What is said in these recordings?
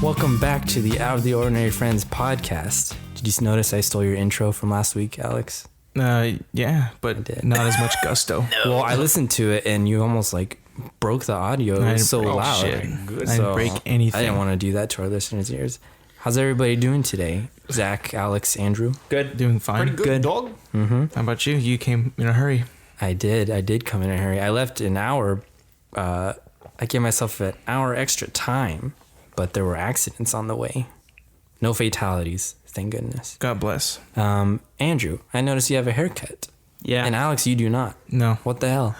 Welcome back to the Out of the Ordinary Friends podcast. Did you notice I stole your intro from last week, Alex? Yeah, but not as much gusto. No. Well, I listened to it and you almost like broke the audio. It was so loud. Shit. I didn't break anything. I didn't want to do that to our listeners' ears. How's everybody doing today? Zach, Alex, Andrew? Good. Doing fine. Pretty good, dog. Mm-hmm. How about you? You came in a hurry. I did come in a hurry. I left an hour. I gave myself an hour extra time, but there were accidents on the way. No fatalities, thank goodness. God bless. Andrew, I noticed you have a haircut. Yeah. And Alex, you do not. No. What the hell?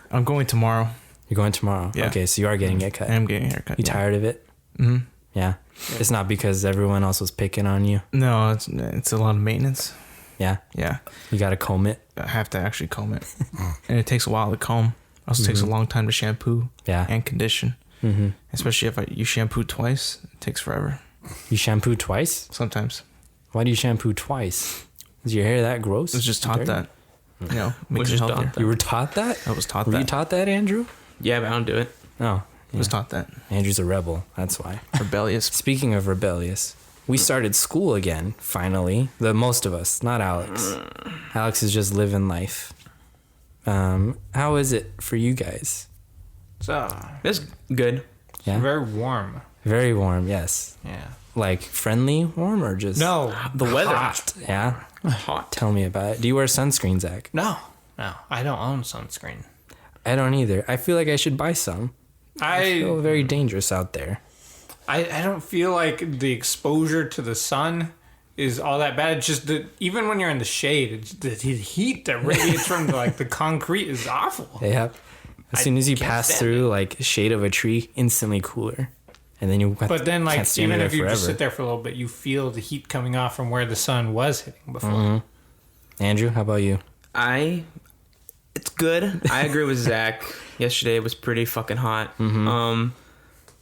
I'm going tomorrow. You're going tomorrow? Yeah. Okay, so you are getting a cut. I am getting a haircut. You tired of it? Mm-hmm. Yeah. It's not because everyone else was picking on you? No, it's a lot of maintenance. Yeah? Yeah. You got to comb it? I have to actually comb it. And it takes a while to comb. Also takes a long time to shampoo and condition. Mm-hmm. Especially if you shampoo twice, it takes forever. You shampoo twice? Sometimes. Why do you shampoo twice? Is your hair that gross? I was just taught that. You know, makes it healthier. You were taught that? I was taught that. Were you taught that, Andrew? Yeah, but I don't do it. Oh. I was taught that. Andrew's a rebel. That's why. Rebellious. Speaking of rebellious, we started school again, finally. The most of us, not Alex. Alex is just living life. How is it for you guys? It's good. Yeah? Very warm. Very warm, yes. Yeah. Like friendly warm or just No. The weather. hot? Yeah? Hot. Tell me about it. Do you wear sunscreen, Zach? No. I don't own sunscreen. I don't either. I feel like I should buy some. I feel very dangerous out there. I don't feel like the exposure to the sun is all that bad. It's just that even when you're in the shade, the heat that radiates from the concrete is awful. Yep. As soon as you pass through like shade of a tree, instantly cooler. And then you But then can't stand even there if you forever. just sit there for a little bit, you feel the heat coming off from where the sun was hitting before. Mm-hmm. Andrew, how about you? It's good. I agree with Zach. Yesterday it was pretty fucking hot. Mm-hmm.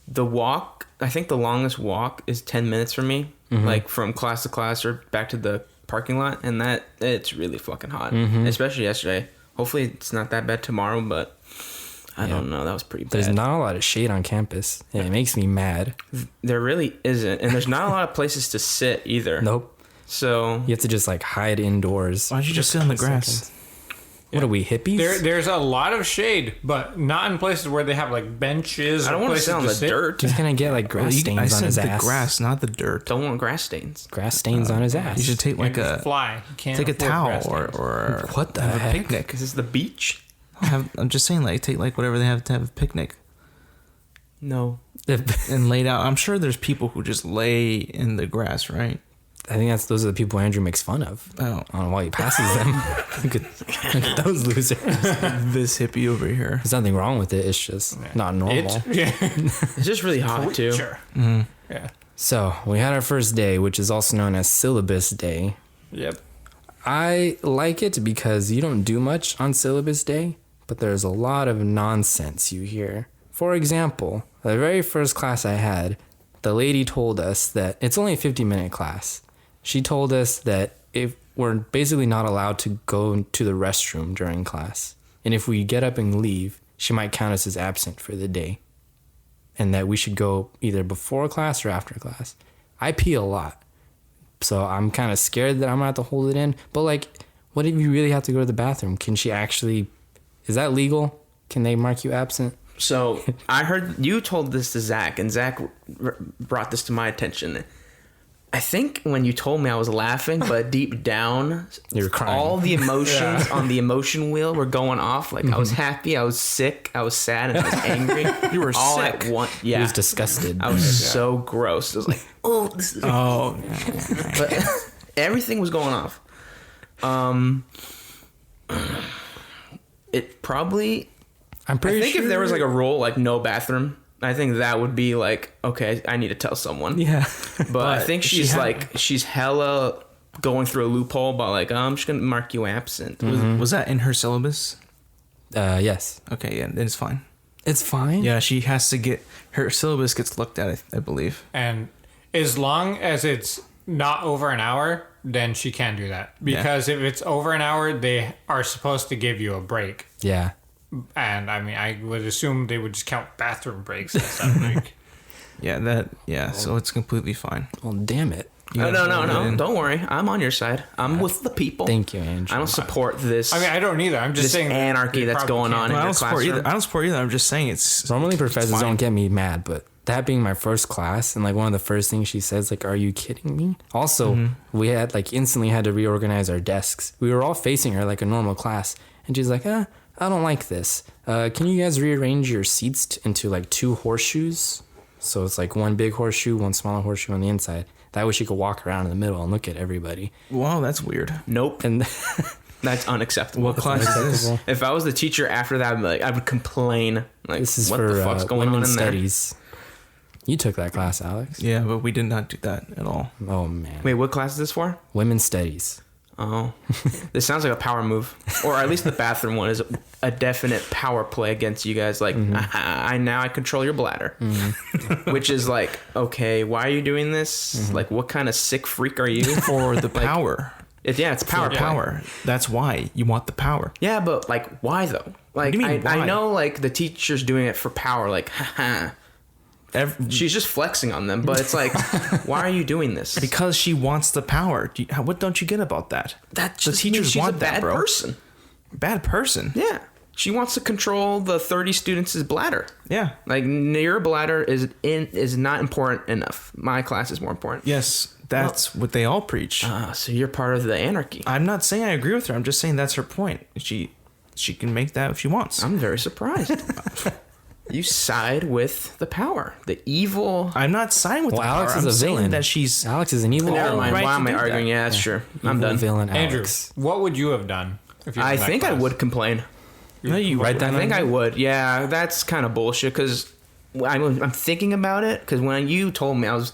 The walk, I think the longest walk is 10 minutes for me. Mm-hmm. Like from class to class or back to the parking lot. And it's really fucking hot. Mm-hmm. Especially yesterday. Hopefully it's not that bad tomorrow, but I don't know. That was pretty bad. There's not a lot of shade on campus. And it makes me mad. There really isn't. And there's not a lot of places to sit either. Nope. So You have to just like hide indoors. Why don't you just sit on the grass? What are we, hippies? There's a lot of shade, but not in places where they have like benches. I don't want to sit on the dirt. He's gonna get like grass stains on his the ass. grass, not the dirt. Don't want grass stains. Grass stains on his ass. You should take like a fly. You can't take a afford towel grass stains. or What the have heck? a picnic. Is this the beach? I'm just saying, like take like whatever they have to have a picnic No. and laid out. I'm sure there's people who just lay in the grass, right? I think those are the people Andrew makes fun of. Oh, I don't know why he passes them. look at those losers. this hippie over here. There's nothing wrong with it. It's just not normal. It's just really hot too. Sure. Mm-hmm. Yeah. So we had our first day, which is also known as Syllabus Day. Yep. I like it because you don't do much on Syllabus Day, but there's a lot of nonsense you hear. For example, the very first class I had, the lady told us that it's only a 50-minute class. She told us that if we're basically not allowed to go to the restroom during class, and if we get up and leave, she might count us as absent for the day, and that we should go either before class or after class. I pee a lot, so I'm kind of scared that I'm gonna have to hold it in. But like, what if you really have to go to the bathroom? Can she actually? Is that legal? Can they mark you absent? So I heard you told this to Zach, and Zach brought this to my attention. I think when you told me, I was laughing, but deep down, You were crying. all the emotions on the emotion wheel were going off. Like I was happy, I was sick, I was sad, and I was angry. You were all sick. at once. He Yeah, was disgusted. I was so gross. I was like, oh, this is. Oh, But everything was going off. It probably. I'm pretty I think sure if there was like a rule like no bathroom, I think that would be like, okay, I need to tell someone. Yeah. But I think she's hella going through a loophole about like, I'm just gonna mark you absent. was that in her syllabus? Yes. Okay, yeah, then it's fine. It's fine. Yeah, she has to get her syllabus gets looked at, I believe. And as long as it's not over an hour, then she can do that. Because if it's over an hour, they are supposed to give you a break. Yeah. And I mean, I would assume they would just count bathroom breaks as that break. So it's completely fine. Well, damn it. No. Don't worry. I'm on your side. I'm with the people. Thank you, Andrew. I don't support this. I mean, I don't either. I'm just this saying anarchy that's going on in I your don't support classroom. either. I don't support either. I'm just saying it's Normally professors fine. don't get me mad, but that being my first class and like one of the first things she says, like, are you kidding me? Also, we had like instantly had to reorganize our desks. We were all facing her like a normal class. And she's like, I don't like this. Can you guys rearrange your seats into like 2 horseshoes? So it's like 1 big horseshoe, 1 smaller horseshoe on the inside. That way she could walk around in the middle and look at everybody. Wow, that's weird. Nope. And That's unacceptable. What class is this? If I was the teacher after that, I would complain. Like, this is what for the fuck's going on in women's there? studies. You took that class, Alex. Yeah, but we did not do that at all. Oh, man. Wait, what class is this for? Women's studies. Oh, this sounds like a power move, or at least the bathroom one is a definite power play against you guys. Like, I control your bladder, which is like, okay, why are you doing this? Like, what kind of sick freak are you? For the power. It's power play. Power. That's why you want the power. Yeah, but like, why though? Like, do you mean, I why? know like the teacher's doing it for power. Like, haha. She's just flexing on them, but it's like, why are you doing this? Because she wants the power. What don't you get about that? That the just means teachers she's want a that, bad bro. person. Bad person. Yeah, she wants to control the 30 students' bladder. Yeah. Like, your bladder is not important enough. My class is more important. Yes, that's what they all preach. So you're part of the anarchy. I'm not saying I agree with her. I'm just saying that's her point. She can make that if she wants. I'm very surprised. You side with the power, the evil. I'm not siding with the power. Alex is I'm a saying villain. that she's Alex is an evil Never villain. mind. right Why to am I do that. arguing? Yeah, that's true. I'm Evil done. villain Andrew, Alex. what would you have done if you were I in that think I class? would complain. No, you Write that I think down. I would. Yeah, that's kind of bullshit because I'm thinking about it because when you told me, I was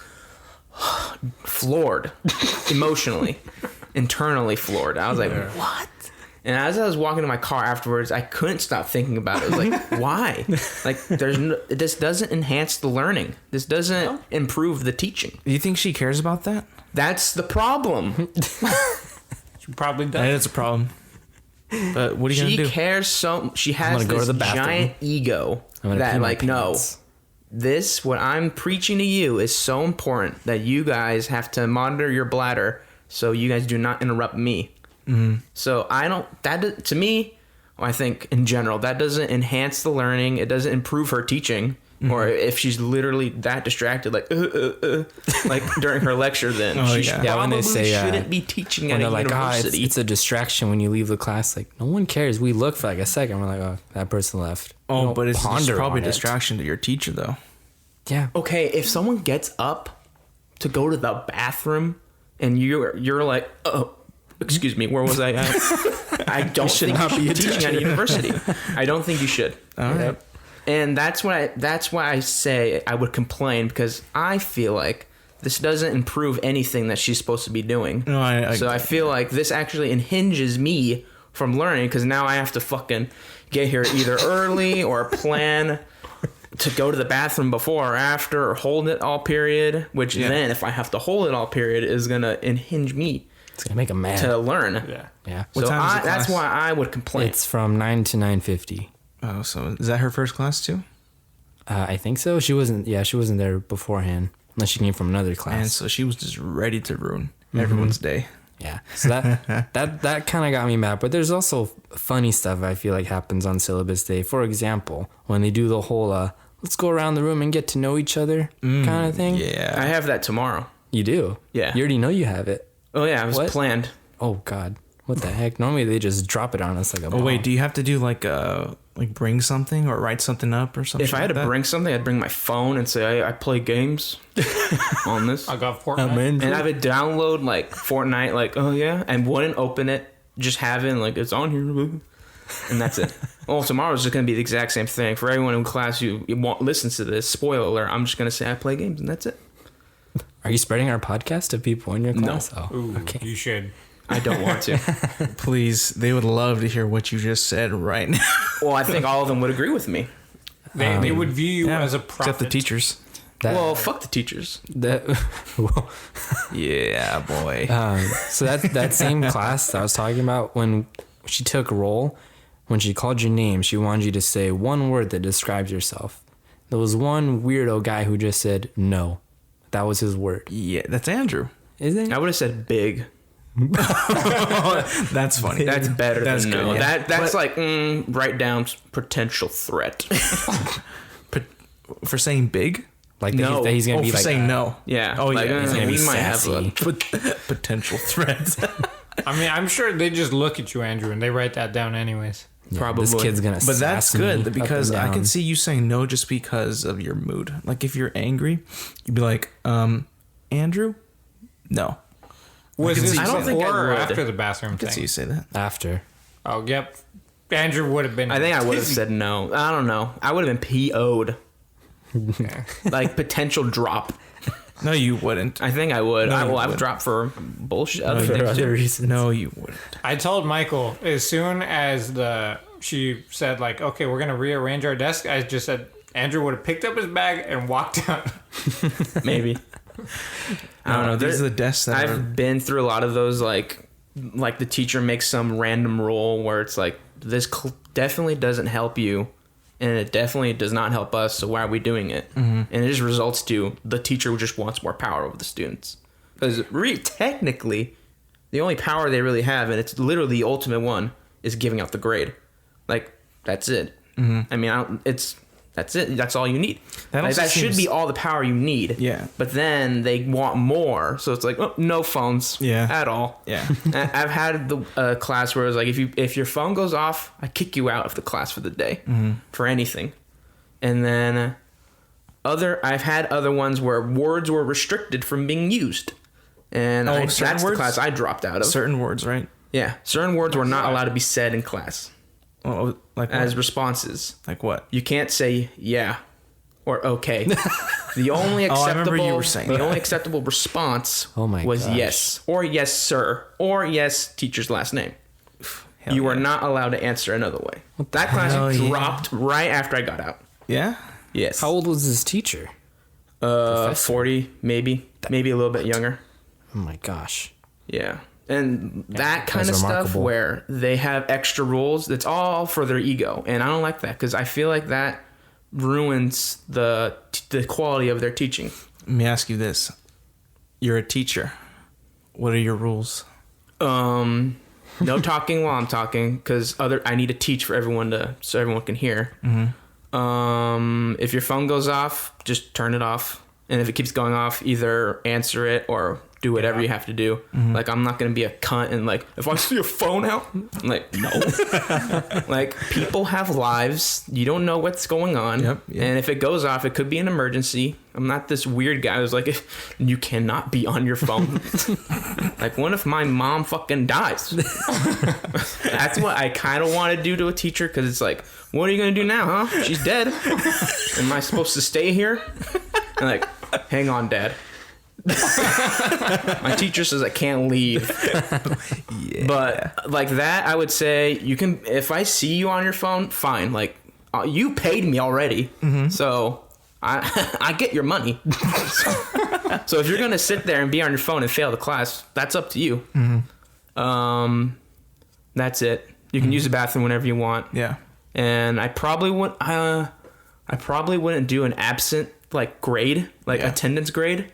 floored, emotionally, internally floored. I was like, what? And as I was walking to my car afterwards, I couldn't stop thinking about it. I was like, why? Like, this doesn't enhance the learning. This doesn't improve the teaching. Do you think she cares about that? That's the problem. She probably That does. is a problem. But what are you She gonna do? cares so. She has gonna go to this the bathroom. giant ego I'm gonna that, pee my like, no, pants. this what I'm preaching to you is so important that you guys have to monitor your bladder so you guys do not interrupt me. So I don't. To me, I think in general that doesn't enhance the learning. It doesn't improve her teaching. Or if she's literally that distracted, like during her lecture, then Oh, she yeah. Yeah, when probably they say, shouldn't be teaching When at they're a like, university. it's a distraction when you leave the class. Like, no one cares. We look for like a second. We're like, oh, that person left. We Oh, don't but it's ponder probably a on it. distraction to your teacher, though. Yeah. Okay, if someone gets up to go to the bathroom and you're like, oh, excuse me, where was I at? I don't should think not you be a should be teaching at a university. I don't think you should. All right. And that's why I say I would complain, because I feel like this doesn't improve anything that she's supposed to be doing. No, I feel like this actually unhinges me from learning, because now I have to fucking get here either early or plan to go to the bathroom before or after, or hold it all period, which then if I have to hold it all period is going to unhinge me It's going to make them mad. to learn. Yeah. Yeah. So What time is the that's class? why I would complain. It's from 9 to 9:50. Oh, so is that her first class too? I think so. She wasn't there beforehand, unless she came from another class. And so she was just ready to ruin everyone's day. Yeah. So that kind of got me mad. But there's also funny stuff I feel like happens on syllabus day. For example, when they do the whole let's go around the room and get to know each other kind of thing. Yeah. I have that tomorrow. You do? Yeah. You already know you have it. Oh yeah, it was What? planned. Oh, God. What the heck? Normally they just drop it on us like a Oh bomb. wait, do you have to do like bring something or write something up or something? If I had like to that? bring something, I'd bring my phone and say I play games on this. I got Fortnite. And I would download like Fortnite, like, oh yeah, and wouldn't open it, just having like it's on here, and that's it. Well, tomorrow's just gonna be the exact same thing for everyone in class who listens to this. Spoiler alert! I'm just gonna say I play games, and that's it. Are you spreading our podcast to people in your No. class? Oh, Ooh, okay. you should. I don't want to. Please, they would love to hear what you just said right now. Well, I think all of them would agree with me. They would view you as a prophet. Except the teachers. Well, fuck the teachers. Well, Yeah, boy. so that same class that I was talking about, when she took roll, when she called your name, she wanted you to say one word that describes yourself. There was one weirdo guy who just said no. That was his word. Yeah, that's Andrew. Is it? I would have said big. That's funny. That's better That's than good, no. yeah. That's like write down potential threat. For saying big? Like No. that he's gonna be For like saying no. Yeah. Oh, like, yeah. He's gonna be we might have sassy. Potential threats. I mean, I'm sure they just look at you, Andrew, and they write that down anyways. Yeah, Probably. this kid's gonna. But that's sass me good up because and I down. can see you saying no just because of your mood. Like if you're angry, you'd be like, Andrew? No. Was this I don't think I before or would. after the bathroom I can see thing? you say that. after. Oh, yep. Andrew would have been. I think I would have said no. I don't know. I would have been PO'd. Yeah. Like potential drop. No, you wouldn't. I think I would. No, you I've wouldn't. dropped for bullshit. No, Other you things wouldn't. too. reasons. No, you wouldn't. I told Michael as soon as she said like, okay, we're gonna rearrange our desk. I just said Andrew would have picked up his bag and walked out. Maybe. I don't know. These are the desks that are... I've been through a lot of those, like the teacher makes some random rule where it's like, this definitely doesn't help you, and it definitely does not help us, so why are we doing it? Mm-hmm. And it just results to the teacher who just wants more power over the students. Because technically, the only power they really have, and it's literally the ultimate one, is giving out the grade. Like, that's it. Mm-hmm. I mean, that's it. That's all you need. That should be all the power you need. Yeah. But then they want more, so it's like, oh, no phones. Yeah. At all. Yeah. I've had the class where it's like, if your phone goes off, I kick you out of the class for the day for anything. And then I've had other ones where words were restricted from being used, and that's certain the words? class I dropped out of. Certain words, right? Yeah, certain words were not allowed to be said in class Oh, like as what? responses. Like what? You can't say yeah or okay. The only I remember acceptable you were saying the that. only acceptable response Oh my was gosh. yes or yes sir or yes teacher's last name. Hell You yeah. are not allowed to answer another way. That class hell yeah. dropped right after I got out. Yeah? Yes. How old was his teacher? 40 maybe a little bit younger. Oh my gosh. Yeah. And that kind of that's stuff remarkable. where they have extra rules, that's all for their ego. And I don't like that because I feel like that ruins the quality of their teaching. Let me ask you this. You're a teacher. What are your rules? No talking while I'm talking because I need to teach for everyone so everyone can hear. Mm-hmm. If your phone goes off, just turn it off. And if it keeps going off, either answer it or do whatever you have to do. Mm-hmm. Like, I'm not going to be a cunt and like, if I see your phone out, I'm like, no. Like, people have lives. You don't know what's going on. Yep. And if it goes off, it could be an emergency. I'm not this weird guy who's like, you cannot be on your phone. Like, what if my mom fucking dies? That's what I kind of want to do to a teacher because it's like, what are you going to do now, huh? She's dead. Am I supposed to stay here? And like, hang on, Dad. My teacher says I can't leave. Yeah. But like that, I would say you can. If I see you on your phone, fine. Like you paid me already, so I get your money. So if you're gonna sit there and be on your phone and fail the class, that's up to you. That's it. You can use the bathroom whenever you want. Yeah. And I probably wouldn't. I probably wouldn't do an absent like grade, like attendance grade.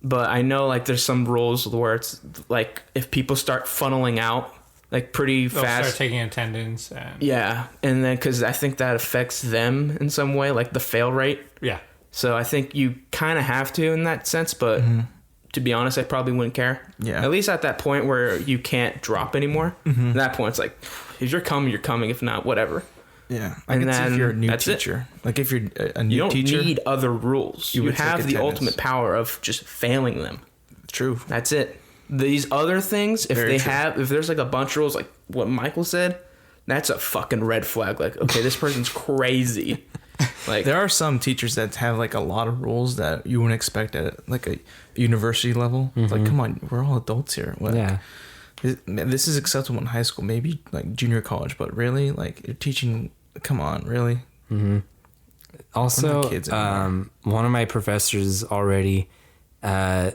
But I know like there's some rules where it's like if people start funneling out like pretty They'll fast. start taking attendance. And Yeah, and then because I think that affects them in some way, like the fail rate. yeah. So I think you kind of have to in that sense, but to be honest, I probably wouldn't care. Yeah. At least at that point where you can't drop anymore. At that point, it's like, if you're coming, you're coming. If not, whatever. Yeah. I And can see if then you're a new that's it. teacher. Like if you're a You new don't teacher. need other rules. You would take have the attendance. ultimate power of just failing them. True. That's it. These other things, if Very they true. if there's like a bunch of rules, like what Michael said, that's a fucking red flag. Like, okay, this person's crazy. Like, There are some teachers that have like a lot of rules that you wouldn't expect at like a university level. It's like, come on, we're all adults here. Like, Yeah. This is acceptable in high school, maybe like junior college, but really, like you're teaching. Come on, really? Also, not kids anymore. one of my professors already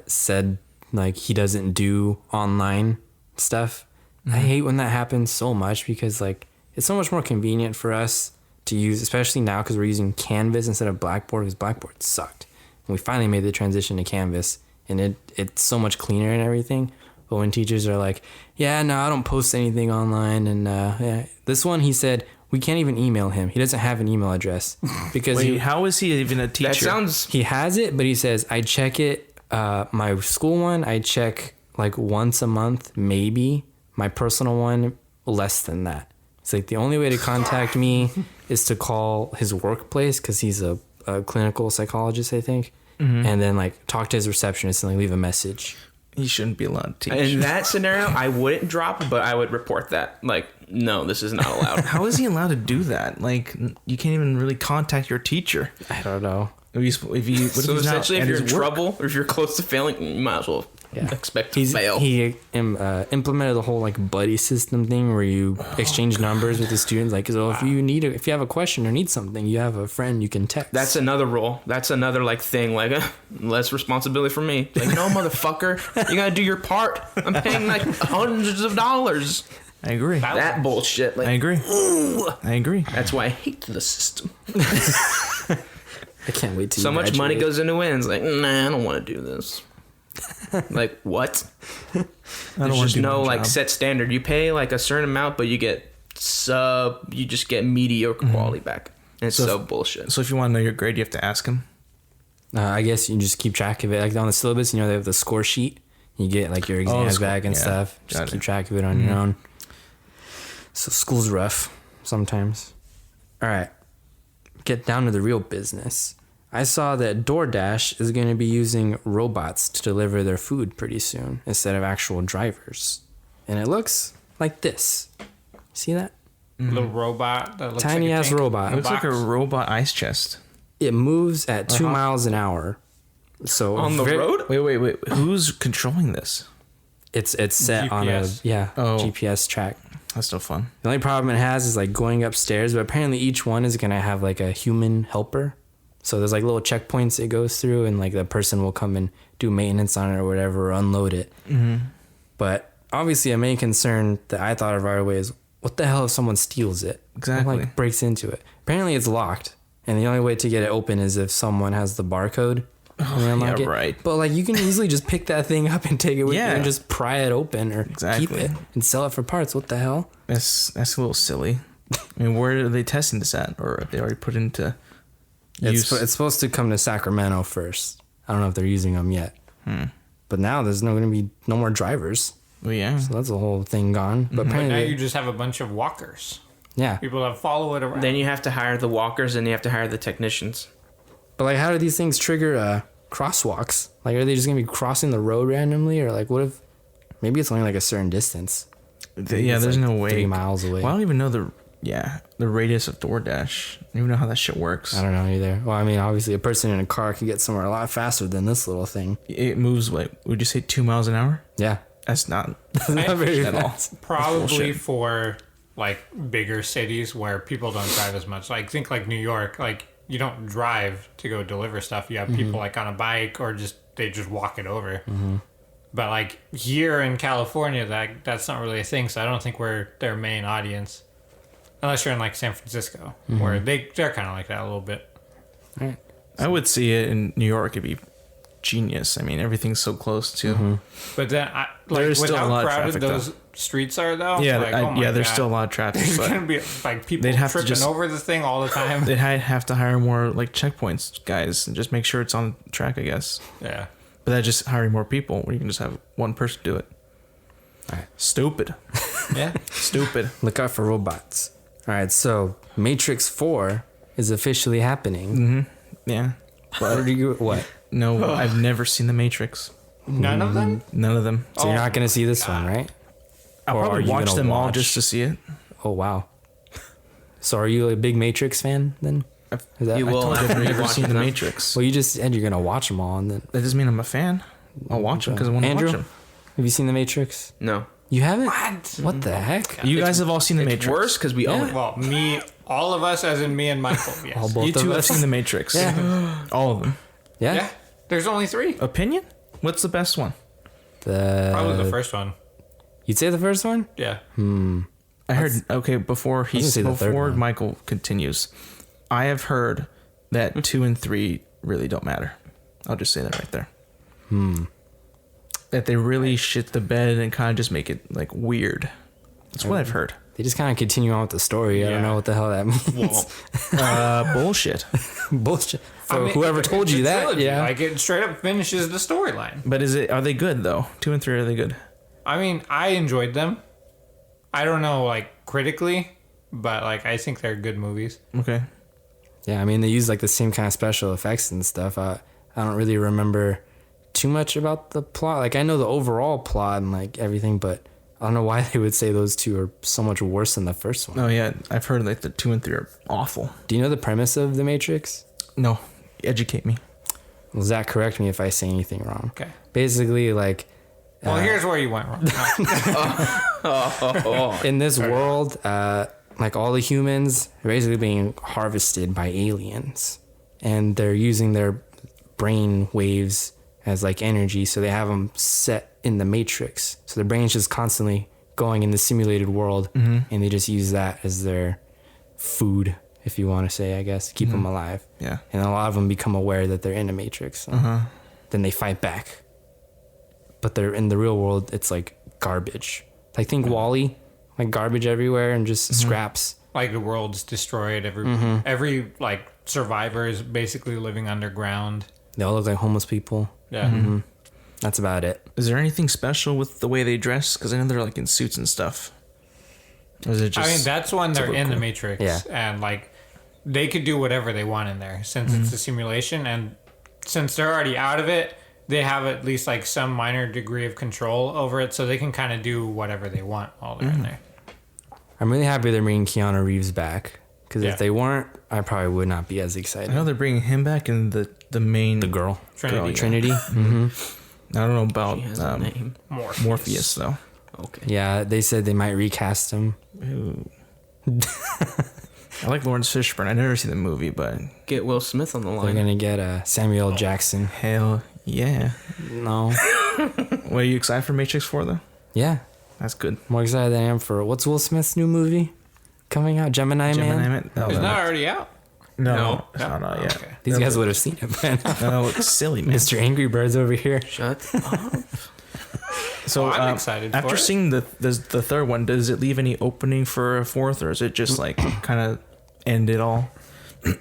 said like he doesn't do online stuff. I hate when that happens so much because like it's so much more convenient for us to use, especially now because we're using Canvas instead of Blackboard, because Blackboard sucked. And we finally made the transition to Canvas, and it's so much cleaner and everything. But when teachers are like, yeah, no, I don't post anything online, and yeah, this one, he said, we can't even email him. He doesn't have an email address because Wait, how is he even a teacher? That sounds. he has it, but he says, I check it, my school one, I check like once a month, maybe. My personal one, less than that. It's like the only way to contact me is to call his workplace because he's a clinical psychologist, I think. And then like talk to his receptionist and like leave a message. He shouldn't be allowed to teach. In that scenario, I wouldn't drop, but I would report that. Like, no, this is not allowed. How is he allowed to do that? Like, you can't even really contact your teacher. I don't know. If you, So if he's not essentially, if at you're in his work? trouble or if you're close to failing, you might as well expect to fail. He implemented the whole like buddy system thing where you exchange numbers with the students. Like, so if you have a question or need something, you have a friend you can text. That's another rule. That's another like thing. Like less responsibility for me. Like no, motherfucker, you gotta do your part. I'm paying like hundreds of dollars. I agree. That bullshit. Like, I agree. I agree. That's why I hate the system. I can't wait to So much money goes into it. And it's like, nah, I don't want to do this. Like what? I There's wanna just do no my like job. set standard. You pay like a certain amount, but you just get mediocre quality back. And it's so bullshit. So if you want to know your grade, you have to ask him. I guess you just keep track of it. Like on the syllabus, they have the score sheet. You get like your exams back and stuff. Just keep track of it on your own. So school's rough sometimes. All right. Get down to the real business. I saw that DoorDash is going to be using robots to deliver their food pretty soon instead of actual drivers. And it looks like this. See that? Little robot that looks Tiny like a ass tank. robot. It looks like a box. robot ice chest. It moves at 2 miles an hour. So On the road? Wait. Who's controlling this? It's set on a GPS. GPS track. That's no fun. The only problem it has is like going upstairs, but apparently each one is gonna have like a human helper. So there's like little checkpoints it goes through, and like the person will come and do maintenance on it or whatever, or unload it. But obviously, a main concern that I thought of right away is what the hell if someone steals it? Exactly. Or, like breaks into it. Apparently, it's locked, and the only way to get it open is if someone has the barcode. And they unlock yeah, it. right. But like you can easily just pick that thing up and take it with you Yeah. and just pry it open or Exactly. keep it and sell it for parts. What the hell? That's a little silly. I mean, where are they testing this at, or have they already put into use? It's supposed to come to Sacramento first. I don't know if they're using them yet. But now there's going to be no more drivers. Well, yeah. So that's the whole thing gone. But But now apparently, you just have a bunch of walkers. yeah. People that follow it around. Then you have to hire the walkers and you have to hire the technicians. But like, how do these things trigger crosswalks? Like, are they just going to be crossing the road randomly? Or like, what if maybe it's only like a certain distance? Yeah, It's there's like no way. 3 miles away. Well, I don't even know the radius of DoorDash. I don't even know how that shit works. I don't know either. Well, I mean, obviously, a person in a car can get somewhere a lot faster than this little thing. It moves like, would you say 2 miles an hour? Yeah. That's not Not very at all. fast. Probably bullshit. for like bigger cities where people don't drive as much. Like think like New York, like you don't drive to go deliver stuff. You have people like on a bike or they just walk it over. But like here in California, that's not really a thing. So I don't think we're their main audience, unless you're in like San Francisco, where they're kind of like that a little bit. All right. I would see it in New York. It'd be genius. I mean, everything's so close to. But then, There's with still a how lot of crowded traffic, those streets are, though. Yeah, like, oh my there's God. still a lot of traffic. There's But gonna be like people they'd have to tripping just- over the thing all the time. they'd have to hire more like checkpoints guys and just make sure it's on track, I guess. Yeah. But that just hiring more people when you can just have one person do it. Alright. Stupid. Yeah. Stupid. Look out for robots. All right. So Matrix 4 is officially happening. Yeah. What? No, I've never seen The Matrix. None of them. None of them. So you're not going to see this one, right? I'll Or are probably you watch gonna them all watch- just to see it. Oh, wow. So are you a big Matrix fan then? Is that, You I will told you- after I've you never watch seen The them. Matrix. Well, you just said you're going to watch them all. And then That doesn't mean I'm a fan. I'll watch them because I want to Andrew? watch them. Have you seen The Matrix? No. You haven't? What the heck? You guys have all seen The It's Matrix. worse because we own it. Well, all of us, as in me and Michael. Yes. All both You two of have us? seen The Matrix. Yeah. All of them. Yeah. Yeah. There's only 3. Opinion? What's the best one? The Probably the first one. You'd say the first one? Yeah. I heard. Okay, before gonna say the third one. Michael continues, I have heard that 2 and 3 really don't matter. I'll just say that right there. That they really shit the bed and kind of just make it like weird. That's what I've heard. They just kind of continue on with the story. I don't know what the hell that means. Bullshit. Bullshit. I mean, Whoever told it's you a that, trilogy. yeah. Like it straight up finishes the storyline. But are they good though? 2 and 3, are they good? I mean, I enjoyed them. I don't know, like critically, but like I think they're good movies. Okay. Yeah, I mean, they use like the same kind of special effects and stuff. I don't really remember too much about the plot. Like, I know the overall plot and like everything, but I don't know why they would say those two are so much worse than the first one. Oh yeah, I've heard like the 2 and 3 are awful. Do you know the premise of The Matrix? No, educate me. Well, Zach, correct me if I say anything wrong. Okay. Basically, like, Well, here's where you went wrong. in this world, like all the humans are basically being harvested by aliens, and they're using their brain waves as like energy, so they have them set in the matrix. So their brain's just constantly going in the simulated world, and they just use that as their food, if you want to say, I guess, to keep them alive. Yeah. And a lot of them become aware that they're in a matrix. So then they fight back. But they're in the real world, it's like garbage. Like, think Wall-E, like garbage everywhere and just scraps. Like the world's destroyed. Every like survivor is basically living underground. They all look like homeless people. Yeah. That's about it. Is there anything special with the way they dress? Because I know they're like in suits and stuff. Or is it just? I mean, that's when they're in the typical? Matrix, Yeah. and like they could do whatever they want in there since it's a simulation, and since they're already out of it, they have at least like some minor degree of control over it, so they can kind of do whatever they want while they're in there. I'm really happy they're bringing Keanu Reeves back. Because Yeah. if they weren't, I probably would not be as excited. I know they're bringing him back and the main The girl. Trinity. yeah. Trinity. I don't know about He has a name. Morpheus though. Okay. Yeah, they said they might recast him. Ooh. I like Lawrence Fishburne. I never seen the movie, but Get Will Smith on the They're line. going to get Samuel L. Jackson. hell yeah. No. What are you excited for Matrix 4 though? Yeah. That's good. More excited than I am for what's Will Smith's new movie coming out? Gemini Man? No, It's not already out. no, it's not out yet. Okay. These guys would have seen it, man. That looks silly, man. Mr. Angry Birds over here. Shut up. So Oh, I'm excited after for it. seeing the third one, does it leave any opening for a fourth, or is it just like kind of end it all?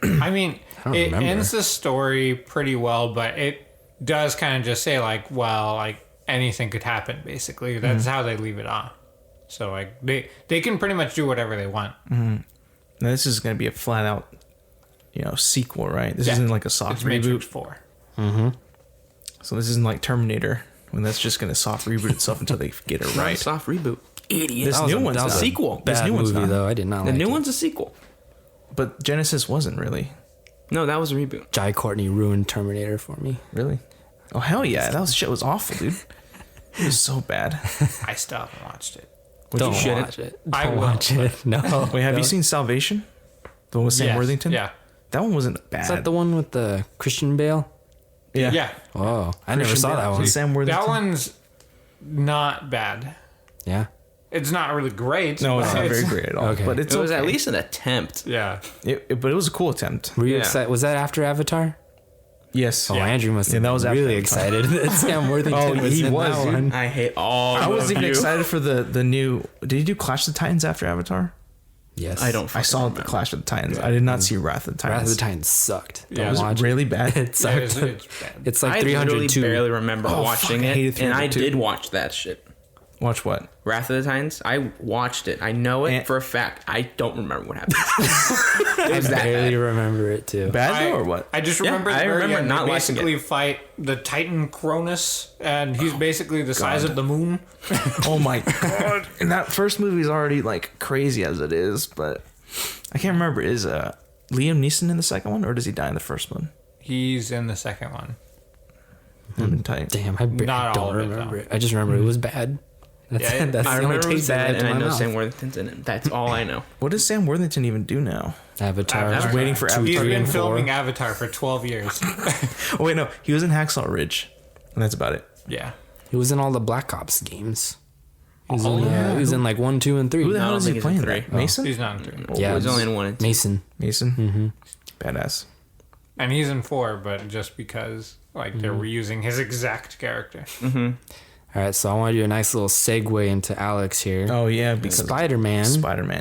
I mean, don't it remember. ends the story pretty well, but it does kind of just say like, well, like anything could happen. Basically, that's how they leave it on. So like they can pretty much do whatever they want. Now this is going to be a flat out, sequel, right? This Yeah. isn't like a soft It's reboot. Matrix 4. So this isn't like Terminator, when that's just going to soft reboot itself until they get it Right. right. Soft reboot. Idiot. This new one's that was not. a sequel. This Bad new one's movie, not. though. I did not The like new it. one's a sequel. But Genesis wasn't really. No, that was a reboot. Jai Courtney ruined Terminator for me. Really? Oh hell yeah! That shit was awful, dude. It was so bad. I still haven't watched it. Don't you shouldn't. watch it. I Don't will, watch it. No. Wait, have you Don't. seen Salvation? The one with Sam Yes. Worthington? Yeah. That one wasn't bad. Is that the one with the Christian Bale? Yeah. Yeah. Oh, I never Christian saw Bale that one. and Sam Worthington. That one's not bad. Yeah. It's not really great. No, it's but not very great at all. Okay. But it's It was okay. at least an attempt. Yeah. But it was a cool attempt. Were you Yeah. excited? Was that after Avatar? Yes. Oh, Andrew must have that was been after really Avatar. excited that Sam Worthington Oh, was he in was, that dude. one. I hate all I of wasn't even you. excited for the new. Did you do Clash of the Titans after Avatar? Yes. I don't I fucking saw remember. the Clash of the Titans. I did not see Wrath of the Titans. Wrath of the Titans sucked. Yeah. Don't It was watch really bad. it. It Yeah, sucked. it's bad. It's like I literally 302. barely remember Oh, watching fuck, I hated it, and I 302. did watch that shit. Watch what? Wrath of the Titans. I watched it. I know it And- for a fact. I don't remember what happened. It I was that barely bad. remember it too. Bad though, or what? I just Yeah, remember. I the very remember end. not They liking basically fight the Titan Cronus, and he's basically the size God. of the moon. Oh my god! And that first movie is already like crazy as it is, but I can't remember. Is Liam Neeson in the second one, or does he die in the first one? He's in the second one. That'd been tight. Damn, I Not all don't of it, remember though. it. I just remember it was bad. That's, Yeah, that's I the only remember it was taste that bad, went and to I my know mouth. Sam Worthington's in it. That's all I know. What does Sam Worthington even do now? Avatar. I was waiting for Two, Avatar. He's three, been and four. filming Avatar for 12 years. Oh wait, no, he was in Hacksaw Ridge, and that's about it. Yeah. He was in all the Black Ops games. He's in like 1, 2, and 3. Who the No, I hell don't is he think he's in playing? 3. That? Mason? He's not in 3. Yeah, He's only in 1 and 2. Mason. Mason. Badass. And he's in 4, but just because they're reusing his exact character. All right, so I want to do a nice little segue into Alex here. Oh yeah, because Spider-Man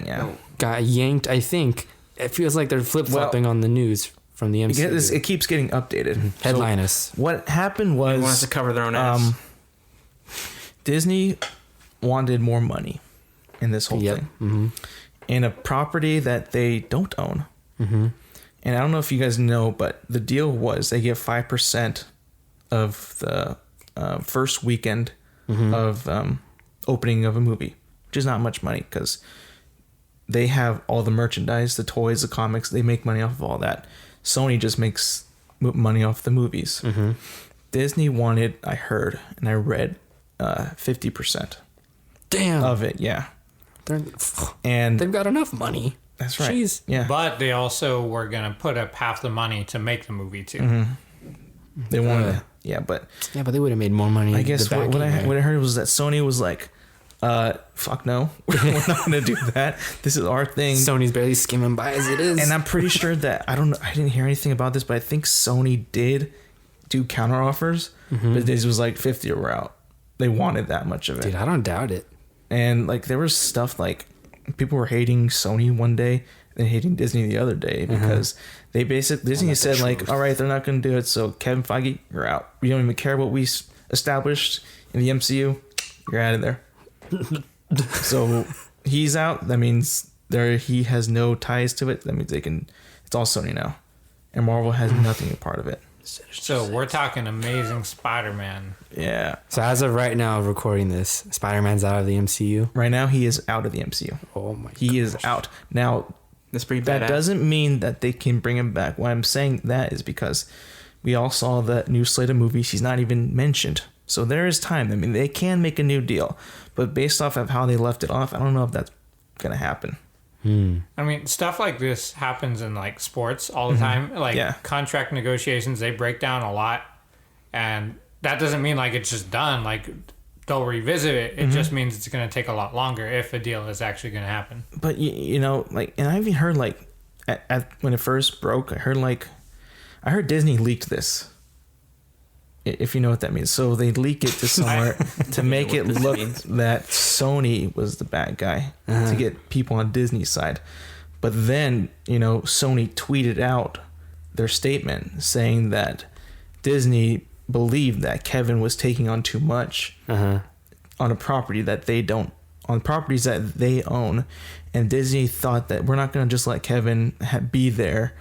yeah. got yanked. I think it feels like they're flip-flopping on the news from the MCU. It keeps getting updated. Headline us. So what happened was He wants to cover their own ass. Disney wanted more money in this whole thing, in a property that they don't own. And I don't know if you guys know, but the deal was they get 5% of the first weekend of opening of a movie, which is not much money because they have all the merchandise, the toys, the comics. They make money off of all that. Sony just makes money off the movies. Disney wanted, I heard and I read, 50% Damn. of it. Yeah, and They've got enough money. that's right. Jeez. Yeah, But they also were going to put up half the money to make the movie, too. they wanted it. Yeah, but Yeah, but they would have made more money. I guess the what back end, I heard was that Sony was like, fuck no, we're not gonna do that. This is our thing. Sony's barely skimming by as it is. And I'm pretty sure that I didn't hear anything about this, but I think Sony did do counter offers, but this was like 50 or we're out. They wanted that much of it. Dude, I don't doubt it. And like there was stuff like people were hating Sony one day and hating Disney the other day because they basically Disney said like, all right, they're not going to do it. So Kevin Feige, you're out. We don't even care what we established in the MCU. You're out of there. So he's out. That means he has no ties to it. That means it's all Sony now, and Marvel has nothing a part of it. So we're talking Amazing Spider-Man. Yeah. So as of right now, recording this, Spider-Man's out of the MCU. Right now he is out of the MCU. Oh my! He is out now. That's pretty That badass. doesn't mean that they can bring him back. Why I'm saying that is because we all saw the new slate of movies. He's not even mentioned. So there is time. I mean, they can make a new deal. But based off of how they left it off, I don't know if that's going to happen. I mean, stuff like this happens in like sports all the time. Like Yeah. contract negotiations, they break down a lot. And that doesn't mean like it's just done. Like they'll revisit it. It just means it's going to take a lot longer if a deal is actually going to happen. But, you know, like, and I even heard, like, when it first broke, I heard Disney leaked this. If you know what that means. So they leak it to somewhere to make it this look means. that Sony was the bad guy to get people on Disney's side. But then, you know, Sony tweeted out their statement saying that Disney believed that Kevin was taking on too much on a property that they don't, on properties that they own. And Disney thought that we're not going to just let Kevin be there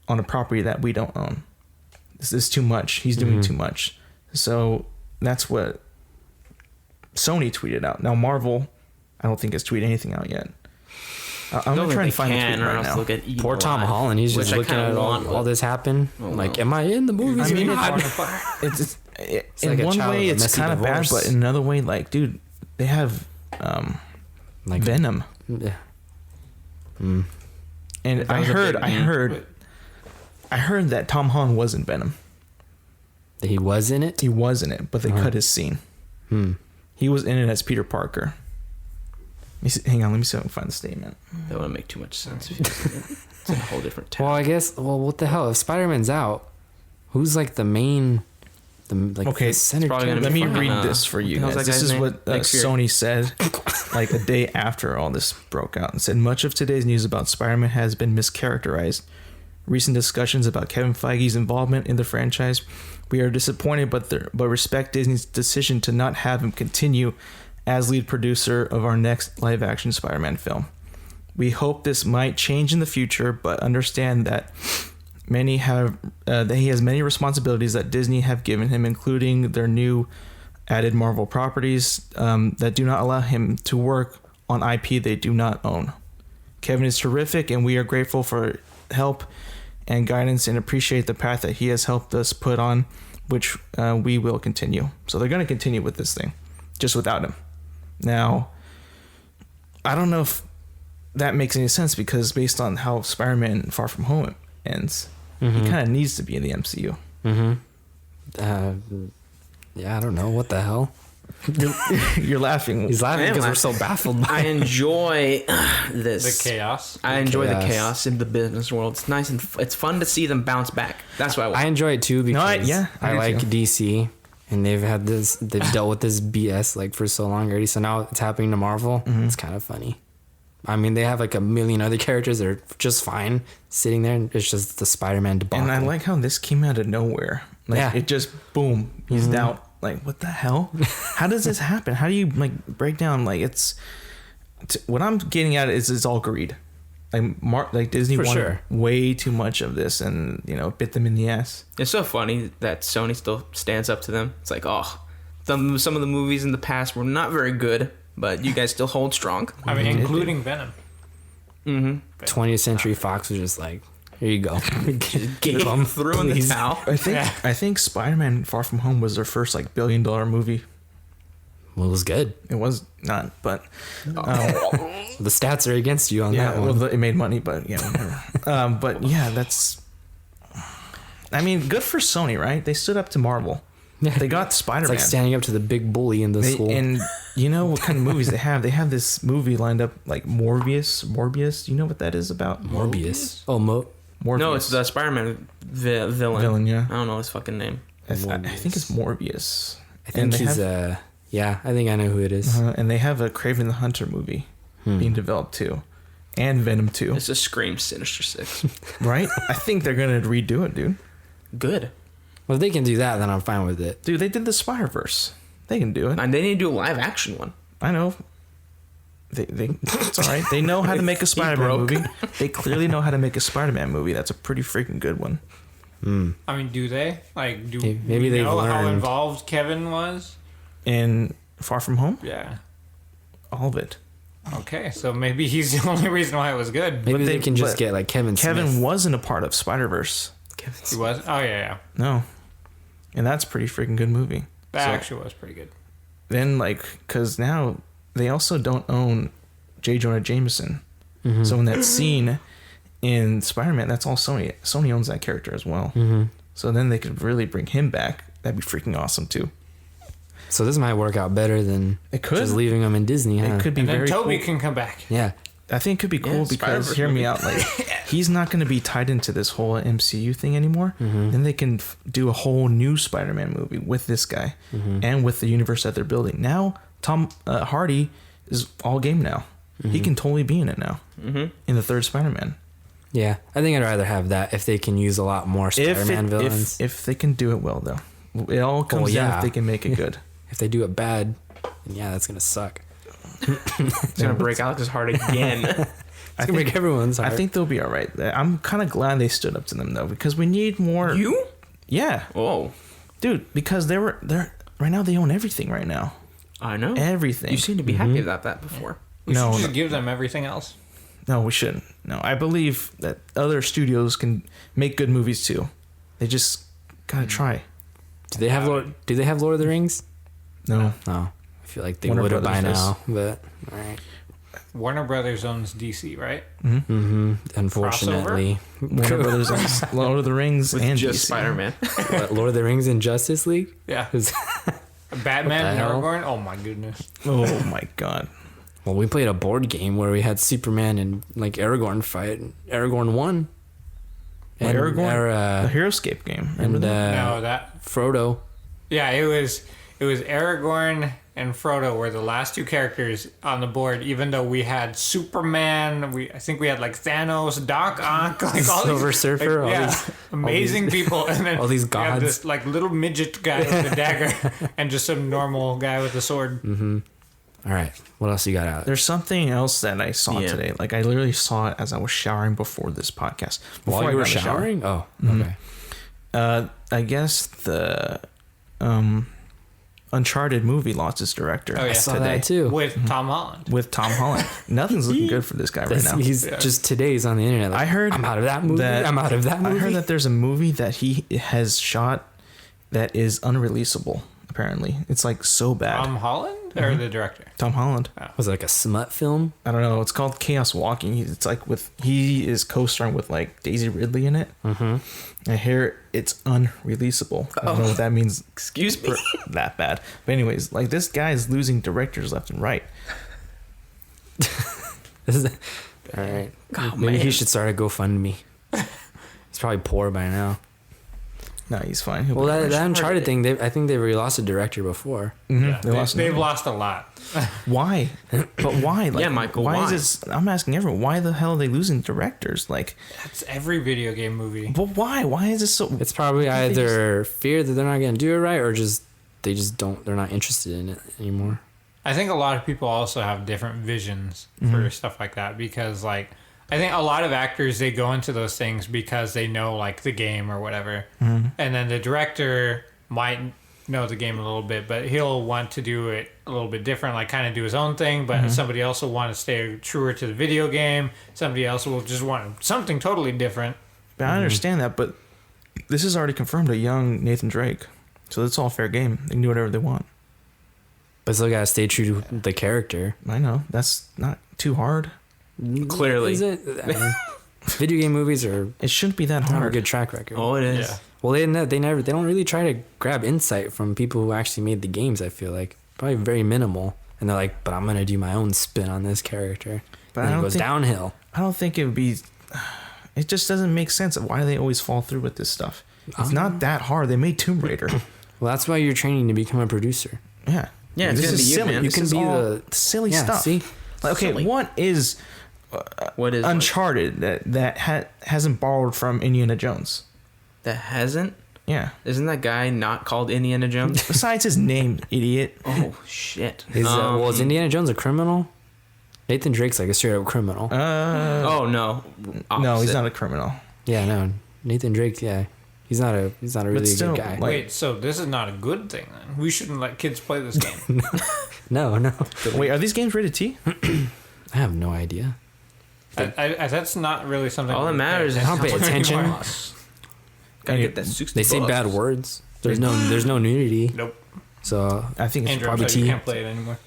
on a property that we don't own. This is too much. He's doing too much. So that's what Sony tweeted out. Now Marvel, I don't think has tweeted anything out yet. I'm gonna try and find the tweet right now. Poor Tom Holland. He's just looking at all this happen. Like, am I in the movies? I mean, or not? it's in like a one child way of a it's messy kind of bad, divorce. but in another way, like, dude, they have Like Venom, Yeah. and That I was a heard big that Tom Holland was in Venom. He was in it. He was in it, but they cut his scene. He was in it as Peter Parker. Hang on, let me see if I can find the statement. That wouldn't make too much sense. It's a whole different town. Well, I guess. Well, what the hell? If Spider-Man's out, who's like the main? Okay, the center. probably gonna Let be me fucking, read this for you what the guys. hell's This that is guy's what name? Nick Fury. Sony said like a day after all this broke out and said, much of today's news about Spider-Man has been mischaracterized. Recent discussions about Kevin Feige's involvement in the franchise. We are disappointed but respect Disney's decision to not have him continue as lead producer of our next live-action Spider-Man film. We hope this might change in the future, but understand that that he has many responsibilities that Disney have given him, including their new added Marvel properties that do not allow him to work on IP they do not own. Kevin is terrific, and we are grateful for help and guidance and appreciate the path that he has helped us put on, which we will continue. So they're going to continue with this thing, just without him. Now, I don't know if that makes any sense because based on how Spider-Man Far From Home ends, he kind of needs to be in the MCU. Yeah, I don't know what the hell. You're laughing. He's laughing I am because we're so baffled by I enjoy this. The chaos. I enjoy the Chaos. chaos in the business world. It's nice and it's fun to see them bounce back. That's what I want. I enjoy it too because I I do like too. DC and they've dealt with this BS like for so long already. So now it's happening to Marvel. It's kind of funny. I mean, they have like a million other characters that are just fine sitting there, and it's just the Spider-Man debacle. And I like how this came out of nowhere. Like Yeah. it just boom, he's out. Like what the hell? How does this happen? How do you like break down? Like what I'm getting at is it's all greed. Like Disney For wanted sure. way too much of this, and bit them in the ass. It's so funny that Sony still stands up to them. It's like, some of the movies in the past were not very good, but you guys still hold strong. I mean, including Venom. 20th Century Fox was just like, here you go. Gave them through in the Please. towel. I think Spider-Man: Far From Home was their first like $1 billion movie. Well, it was good. It was not, but The stats are against you on yeah, that one. well, it made money, but yeah, whatever. But yeah, that's. I mean, good for Sony, right? They stood up to Marvel. Yeah. They got It's Spider-Man. like standing up to the big bully in the school. And you know what kind of movies they have? They have this movie lined up like Morbius. You know what that is about? Morbius. Oh, Morbius. No, it's the Spider-Man villain. Villain, yeah. I don't know his fucking name. I think it's Morbius. I think And they he's have- yeah, I think I know who it is. and they have a Kraven the Hunter movie being developed too, and Venom 2. It's a Scream Sinister Six. Right? I think they're gonna redo it, dude. Good. Well, if they can do that, then I'm fine with it. Dude, they did the Spider-Verse. They can do it. And they need to do a live action one. I know. They it's all right. They know how to make a Spider-Man broke. movie. They clearly know how to make a Spider-Man movie. That's a pretty freaking good one. I mean, do they? Like, do Maybe we they've know how learned. involved Kevin was? In Far From Home, Yeah. all of it. Okay, so maybe he's the only reason why it was good. Maybe they they- can just but get like Kevin Kevin Smith. wasn't a part of Spider-Verse. He was? Oh, yeah. No. And that's a pretty freaking good movie. That So actually was pretty good. then, like, because now they also don't own J. Jonah Jameson. Mm-hmm. So in that scene in Spider-Man, that's all Sony. Sony owns that character as well. Mm-hmm. So then they could really bring him back. That'd be freaking awesome too. So this might work out better than It could. just leaving him in Disney, huh? It could be And then very Toby cool. can come back. Yeah. I think it could be cool because Spider-Verse hear me movie. out. Like he's not going to be tied into this whole MCU thing anymore. Then they can do a whole new Spider-Man movie with this guy and with the universe that they're building. Now Tom Hardy is all game now. He can totally be in it now in the third Spider-Man. Yeah. I think I'd rather have that if they can use a lot more Spider-Man villains. If they can do it well though, it all comes down yeah. if they can make it good. If they do it bad, then yeah, that's gonna suck. It's going to break Alex's heart again. It's gonna break everyone's heart. I think they'll be all right. I'm kind of glad they stood up to them though because we need more. You? Yeah, Oh, dude. Because they're right now they own everything right now. I know. Everything. You seem to be happy about that before. We No, should just no. give them everything else. No, we shouldn't. No, I believe that other studios can make good movies too. They just gotta try. do they have Lord of the Rings? No, No. I feel like they Warner would have by Brothers now, but all right. Warner Brothers owns DC, right? Unfortunately, Warner Brothers owns Lord of the Rings With and just DC. Spider-Man. What, Lord of the Rings and Justice League? Yeah. 'Cause- Batman and hell? Aragorn? Oh, my goodness. Oh my god. well, we played a board game where we had Superman and like Aragorn fight. And Aragorn won. And Aragorn? The Heroescape game. Remember and that? No, that... Frodo. Yeah, it was Aragorn and Frodo were the last two characters on the board, even though we had Superman, I think we had like Thanos, Doc Ock, like all Silver these, Surfer, like, all yeah, these- amazing people, and then all these we have gods. this like little midget guy with a dagger, and just some normal guy with a sword. All right, what else you got out? There's something else that I saw Yeah. today. Like I literally saw it as I was showering before this podcast. Before While I you were got in the shower. showering? Oh, okay. I guess the Uncharted movie lost its director Oh, yeah. I Saw today that too. With Tom Holland. with Tom Holland. Nothing's looking good for this guy right now. He's just today's on the internet. Like, I heard I'm out of that movie. I'm out of that movie. I heard that there's a movie that he has shot that is unreleasable. apparently. It's like so bad. Tom Holland or the director? Tom Holland. Was it like a smut film? I don't know. It's called Chaos Walking. It's like he is co-starring with like Daisy Ridley in it. I hear it's unreleasable. I don't know what that means. Excuse me. That bad. But anyways, like this guy is losing directors left and right. All right. Oh, Maybe man. he should start a GoFundMe. He's probably poor by now. No, he's fine. He'll Well, be that fine. Uncharted thing, I think they've already lost a director before. Yeah, They lost they've another. lost a lot. Why? But why? Like, Yeah, Michael, Why why? is this? I'm asking everyone. Why the hell are they losing directors? Like, That's every video game movie. but why? Why is this so? It's probably They either fear that they're not going to do it right, or just they're not interested in it anymore. I think a lot of people also have different visions for stuff like that because, like, I think a lot of actors, they go into those things because they know, like, the game or whatever. And then the director might know the game a little bit, but he'll want to do it a little bit different, like kind of do his own thing, but somebody else will want to stay truer to the video game. Somebody else will just want something totally different. But I understand that, but this is already confirmed a young Nathan Drake, so it's all fair game. They can do whatever they want. But still got to stay true to the character. I know that's not too hard. Clearly. Is it? I mean, video game movies are It shouldn't be that have a hard. good track record. Oh, it is. Yeah. Well, they don't really try to grab insight from people who actually made the games. I feel like probably very minimal, and they're like, "But I'm gonna do my own spin on this character." But And I it don't goes think- downhill. I don't think it would be. It just doesn't make sense. Why do they always fall through with this stuff? It's not that hard. They made Tomb Raider. Well, that's why you're training to become a producer. Yeah. Yeah, it's This gonna is be you, silly. man. You This can is be all the silly yeah, stuff. See, Like, okay, Silly. what is What is Uncharted that hasn't borrowed from Indiana Jones? that hasn't? Yeah. Isn't that guy not called Indiana Jones? Besides his name, idiot. Oh shit. well, is Indiana Jones a criminal? Nathan Drake's like a straight up criminal. Oh no. No, he's Opposite. not a criminal. Yeah, no, Nathan Drake. Yeah, he's not a really still, good guy. like- Wait, so this is not a good thing then? We shouldn't let kids play this game. No. Wait, are these games rated T? I have no idea. That's not really something. All that we matters is pay I don't pay attention. anymore. Gotta get that 60 They say bucks. bad words. There's no nudity. Nope. So I think it's Andrew, probably I'm sorry, you T. can't play it anymore.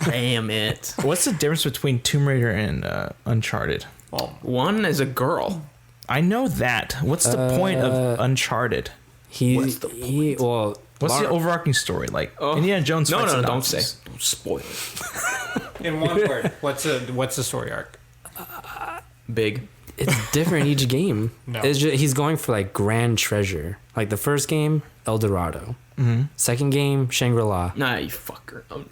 Damn it. What's the difference between Tomb Raider and Uncharted? Well, One is a girl. I know that. What's the point of Uncharted? What's the well, What's the overarching story? Like Oh. Indiana Jones. No, fights no, the don't Nazis. say. Don't spoil it. in one word, what's the story arc? Big. it's different each game. No. It's just, he's going for like grand treasure. Like the first game, El Dorado. Second game, Shangri-La. Nah, you fucker. Oh,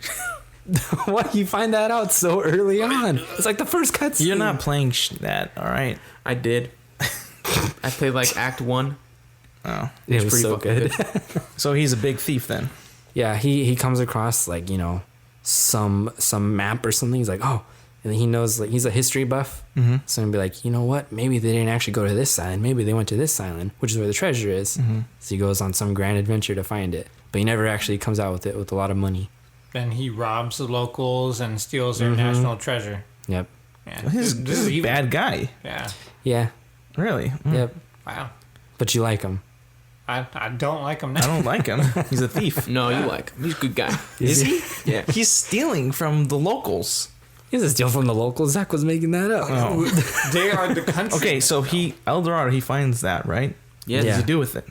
Why you find that out so early on? It's like the first cutscene. You're not playing that, all right? I did. I played like Act 1. Oh, It was pretty so fucking good. so he's a big thief then. Yeah, he comes across like some map or something. He's like, oh, and he knows like he's a history buff. So he'll be like, you know what? Maybe they didn't actually go to this island. Maybe they went to this island, which is where the treasure is. So he goes on some grand adventure to find it, but he never actually comes out with it with a lot of money. Then he robs the locals and steals their national treasure. Yep. Yeah. This is a evil. bad guy. Yeah. Yeah. Really? Yep. Wow. But you like him. I don't like him I now. don't like him. He's a thief. No, you like him. He's a good guy. Is he? Yeah. He's stealing from the locals. He doesn't steal from the locals. Zach was making that up. They are the country. Okay, so El Dorado, he finds that, right? Yeah. What Yeah. does he do with it?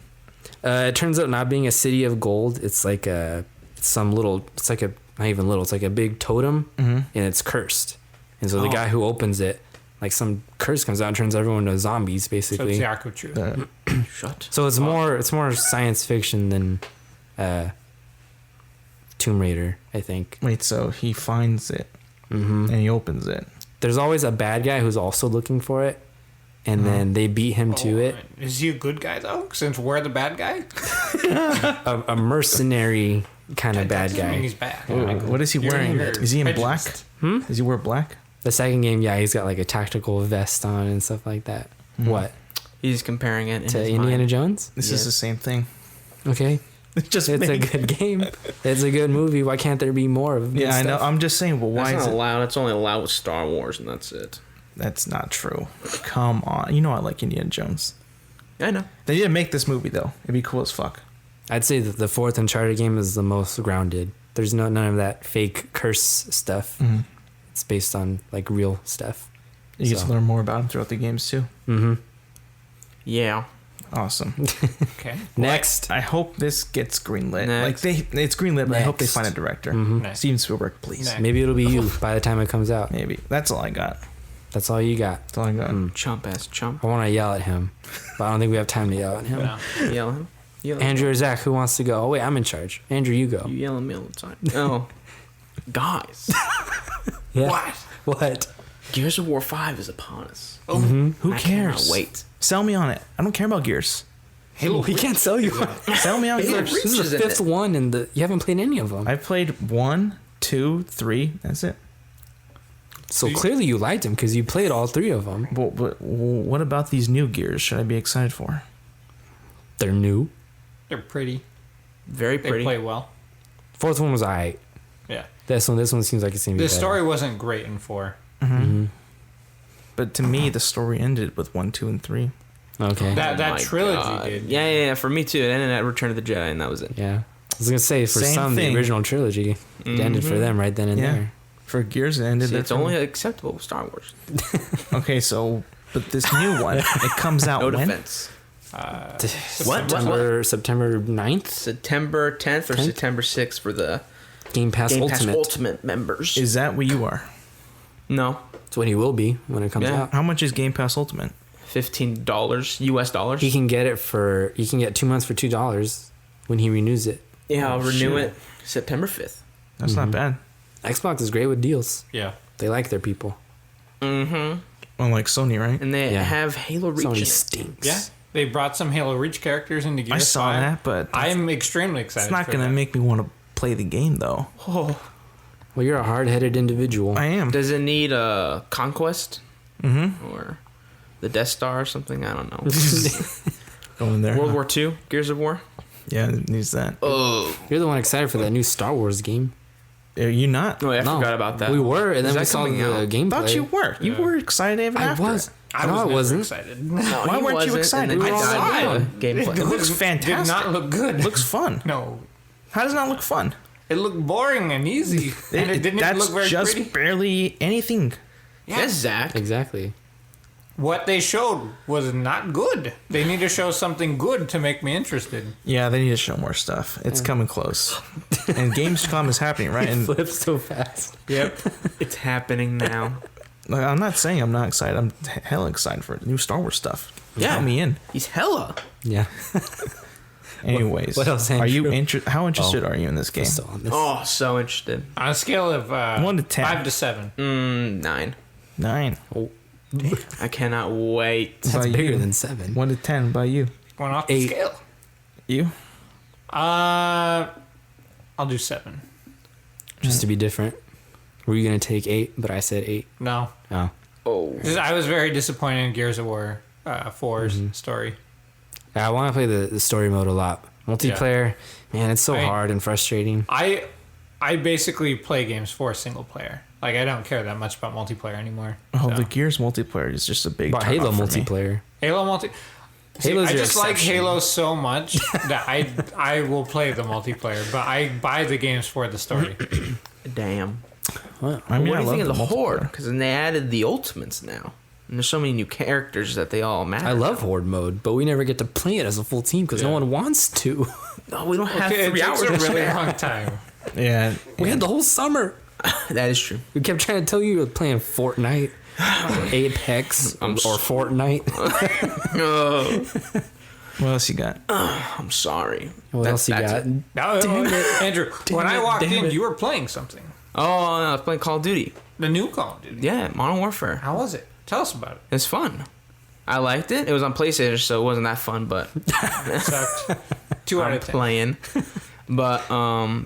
It turns out not being a city of gold, it's like it's like a big totem, and it's cursed. And so the guy who opens it, like some curse comes out and turns everyone into zombies, So basically. it's the arc of truth. Shut. So it's more science fiction than Tomb Raider, I think. Wait, so he finds it and he opens it. There's always a bad guy who's also looking for it, and then they beat him to it. Is he a good guy though? Since we're the bad guy? A mercenary kind of bad That doesn't mean guy. he's bad. What is he You're wearing? weird. Is he in black? Prejudiced. Does he wear black? The second game, yeah, he's got like a tactical vest on and stuff like that. What? He's comparing it in To his Indiana mind. Jones? This Yes. is the same thing. Okay. Just It's a make- good game. It's a good movie. Why can't there be more of Yeah, I know. stuff? I'm just saying, well, why That's is not it? allowed. It's only allowed with Star Wars, and that's it. That's not true. Come on. You know I like Indiana Jones. I know. They need to make this movie, though. It'd be cool as fuck. I'd say that the fourth Uncharted game is the most grounded. There's none of that fake curse stuff. Mm-hmm. It's based on like real stuff. You get to learn more about him throughout the games too. Mm-hmm. Yeah. Awesome. Okay. Next. I hope this gets greenlit. Next. It's greenlit, but I hope they Next. find a director. Mhm. Next. Steven Spielberg, please. Next. Maybe it'll be you by the time it comes out. Maybe. That's all I got. That's all you got. That's all I got. Chump ass chump. I want to yell at him, but I don't think we have time to yell at him. No. Yell him. Yell Andrew or Zach, who wants to go? Oh wait, I'm in charge. Andrew, you go. You yell at me all the time. Oh. Guys. Yeah. What? What? Gears of War 5 is upon us. Oh, Who I cares? cannot wait. Sell me on it. I don't care about Gears. Halo. We can't sell you. Sell me on Halo Gears. Reach This is is the in fifth it. one, and you haven't played any of them. I've played 1, 2, 3. That's it. So clearly you liked them because you played all three of them. But what about these new Gears? Should I be excited for? They're new. They're pretty. Very They pretty. play well. Fourth one was alright. Yeah. This one seems like it's gonna be The better. story wasn't great in 4. But to me, the story ended with 1, 2, and 3. Okay. That My trilogy God. did. Yeah. For me too. It ended at Return of the Jedi, and that was it. Yeah. I was gonna say for Same some thing. the original trilogy it ended for them right then and Yeah. there. For Gears, it ended See, there it's for me. only acceptable with Star Wars. Okay, so but this new one, it comes out No when? defense. September 9th? September 10th or 10th? September 6th for the Game Pass Game Pass Ultimate. Ultimate members. Is that what you are? No. It's what he will be when it comes Yeah. out. How much is Game Pass Ultimate? $15 US dollars. He can get 2 months for $2 when he renews it. Yeah, I'll Oh, renew shit. it September 5th. That's not bad. Xbox is great with deals. Yeah. They like their people. Mm-hmm. Unlike Sony, right? And they Yeah. have Halo Reach in Sony it. stinks. Yeah. They brought some Halo Reach characters into Gears I saw 5. that, but I'm extremely excited. it's not for going to that. make me want to play the game, though. Oh. Well, you're a hard-headed individual. I am. Does it need a Conquest Mm-hmm. or the Death Star or something? I don't know. Going there. World War II, Gears of War. Yeah, it needs that. Oh. You're the one excited for that new Star Wars game. Are you not? No, I No, forgot about that. We were, and Is then we that saw the coming out? gameplay. I thought you were. You were excited ever I after was. it. I No, was I never wasn't. excited. No, Why he weren't you wasn't, excited? and then We I all died saw on it. gameplay. It looks Did fantastic. not look good. It looks fun. No. How does it not look fun? It looked boring and easy. And it didn't even That's look very just pretty. barely anything. Yes, Zach. Exactly. What they showed was not good. They need to show something good to make me interested. Yeah, they need to show more stuff. It's coming close. And Gamescom is happening, right? And Flip so fast. Yep. It's happening now. like, I'm not saying I'm not excited. I'm hella excited for new Star Wars stuff. Yeah. Count me in. He's hella. Yeah. Anyways, what else, are you Andrew? how interested are you in this game? Still on this. Oh, so interested. On a scale of 1 to 10. 5 to 7. 9. 9. I cannot wait. That's by bigger you. than 7. 1 to 10 by you. Going off the 8. scale. You? I'll do 7. Just to be different. Were you gonna take 8? But I said 8. No. Oh. Oh. I was very disappointed in Gears of War 4's story. I want to play the story mode a lot. Multiplayer, man, it's so hard and frustrating. I basically play games for single player. Like, I don't care that much about multiplayer anymore. Oh, so. the Gears multiplayer is just a big About turn Halo off for me. multiplayer. Halo multi. See, Halo's I your just like exception. Halo so much that I will play the multiplayer, but I buy the games for the story. Damn. Well, I mean, What I do you love think of the Horde? multiplayer. Because then they added the Ultimates now. And there's so many new characters that they all matter. I love Horde mode, but we never get to play it as a full team because no Yeah. one wants to. No, we don't have Okay, it 3 takes hours. a to really spare. long time. Yeah. We had the whole summer. That is true. We kept trying to tell you you were playing Fortnite, or Apex, or Fortnite. Oh, What else you got? I'm sorry. What else you That's got? it. No, Andrew, when I walked damn in, it. you were playing something. Oh, no, I was playing Call of Duty. The new Call of Duty. Yeah, Modern Warfare. How was it? Tell us about it. It's fun. I liked it. It was on PlayStation, so it wasn't that fun, but It sucked. 2 out I'm of 10. playing. But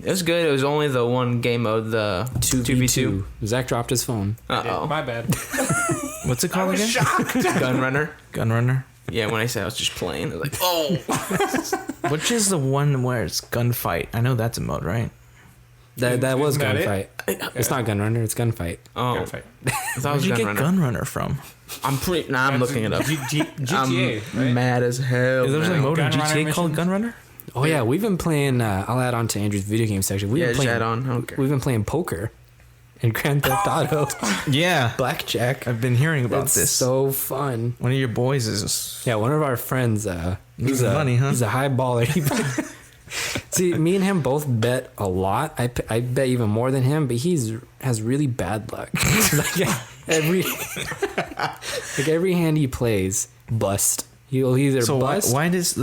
it was good. It was only the one game mode, the 2v2. Zach dropped his phone. Uh-oh. My bad. What's it I called was again? shocked. Gunrunner. Gunrunner. Yeah, when I said I was just playing, I was like, oh. Which is the one where it's gunfight? I know that's a mode, right? That was Isn't that gunfight. It's not gunrunner. It's gunfight. Oh, Gunfight. I thought it Where'd was you get Gunrunner. Gunrunner from? I'm pretty. Nah, I'm looking it up. GTA, I'm right? mad as hell. There's a man. mode in Gunrunner GTA called missions? Gunrunner? Oh yeah, we've been playing. I'll add on to Andrew's video game section. We've been just playing. add on. I don't care. We've been playing poker and Grand Theft Auto, Yeah, blackjack. I've been hearing about It's this. so fun. One of your boys is Yeah, one of our friends. He's Losing a money, huh? He's a high baller. See, me and him both bet a lot. I bet even more than him, but has really bad luck. like every hand he plays, bust. He'll either so bust why does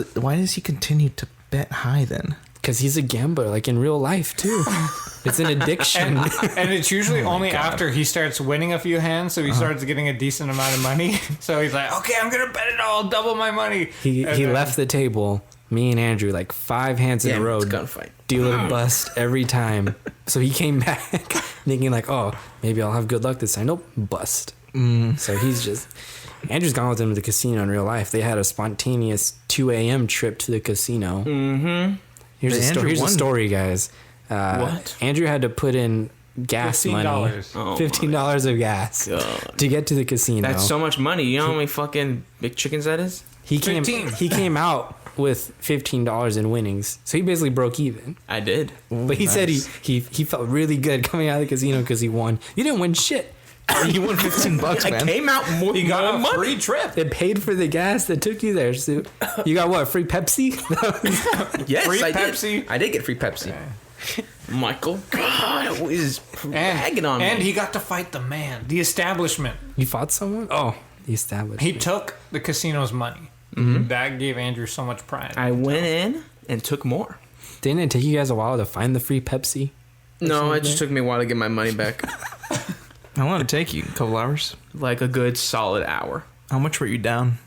he continue to bet high then? because he's a gambler, like in real life too. It's an addiction. And it's usually only after he starts winning a few hands, so he starts getting a decent amount of money. So he's like, okay, I'm gonna bet it all, double my money. He left the table. Me and Andrew like 5 hands in a row. It's a gunfight. Dealer bust every time. So he came back thinking like, oh, maybe I'll have good luck this time. Nope, bust. So he's just... Andrew's gone with him to the casino in real life. They had a spontaneous 2 a.m. trip to the casino. Mm-hmm. Here's the story, guys. What? Andrew had to put in gas money. $15. Oh $15 of gas God. to get to the casino. That's so much money. You know how many fucking big chickens that is? He 15. came out with $15 in winnings. So he basically broke even. I did. But he said he felt really good coming out of the casino because he won. You didn't win shit. You won $15, I man. came out more. He got more a free trip. It paid for the gas that took you there. So you got what? Free Pepsi? Yes, Free I Pepsi. did. I did get free Pepsi. Michael, God, he's bragging on And me. he got to fight the man, the establishment. You fought someone? Oh, the establishment. He took the casino's money. That gave Andrew so much pride. I went in and took more. Didn't it take you guys a while to find the free Pepsi? No, it just took me a while to get my money back. How long did it take you? A couple hours? Like a good solid hour. How much were you down?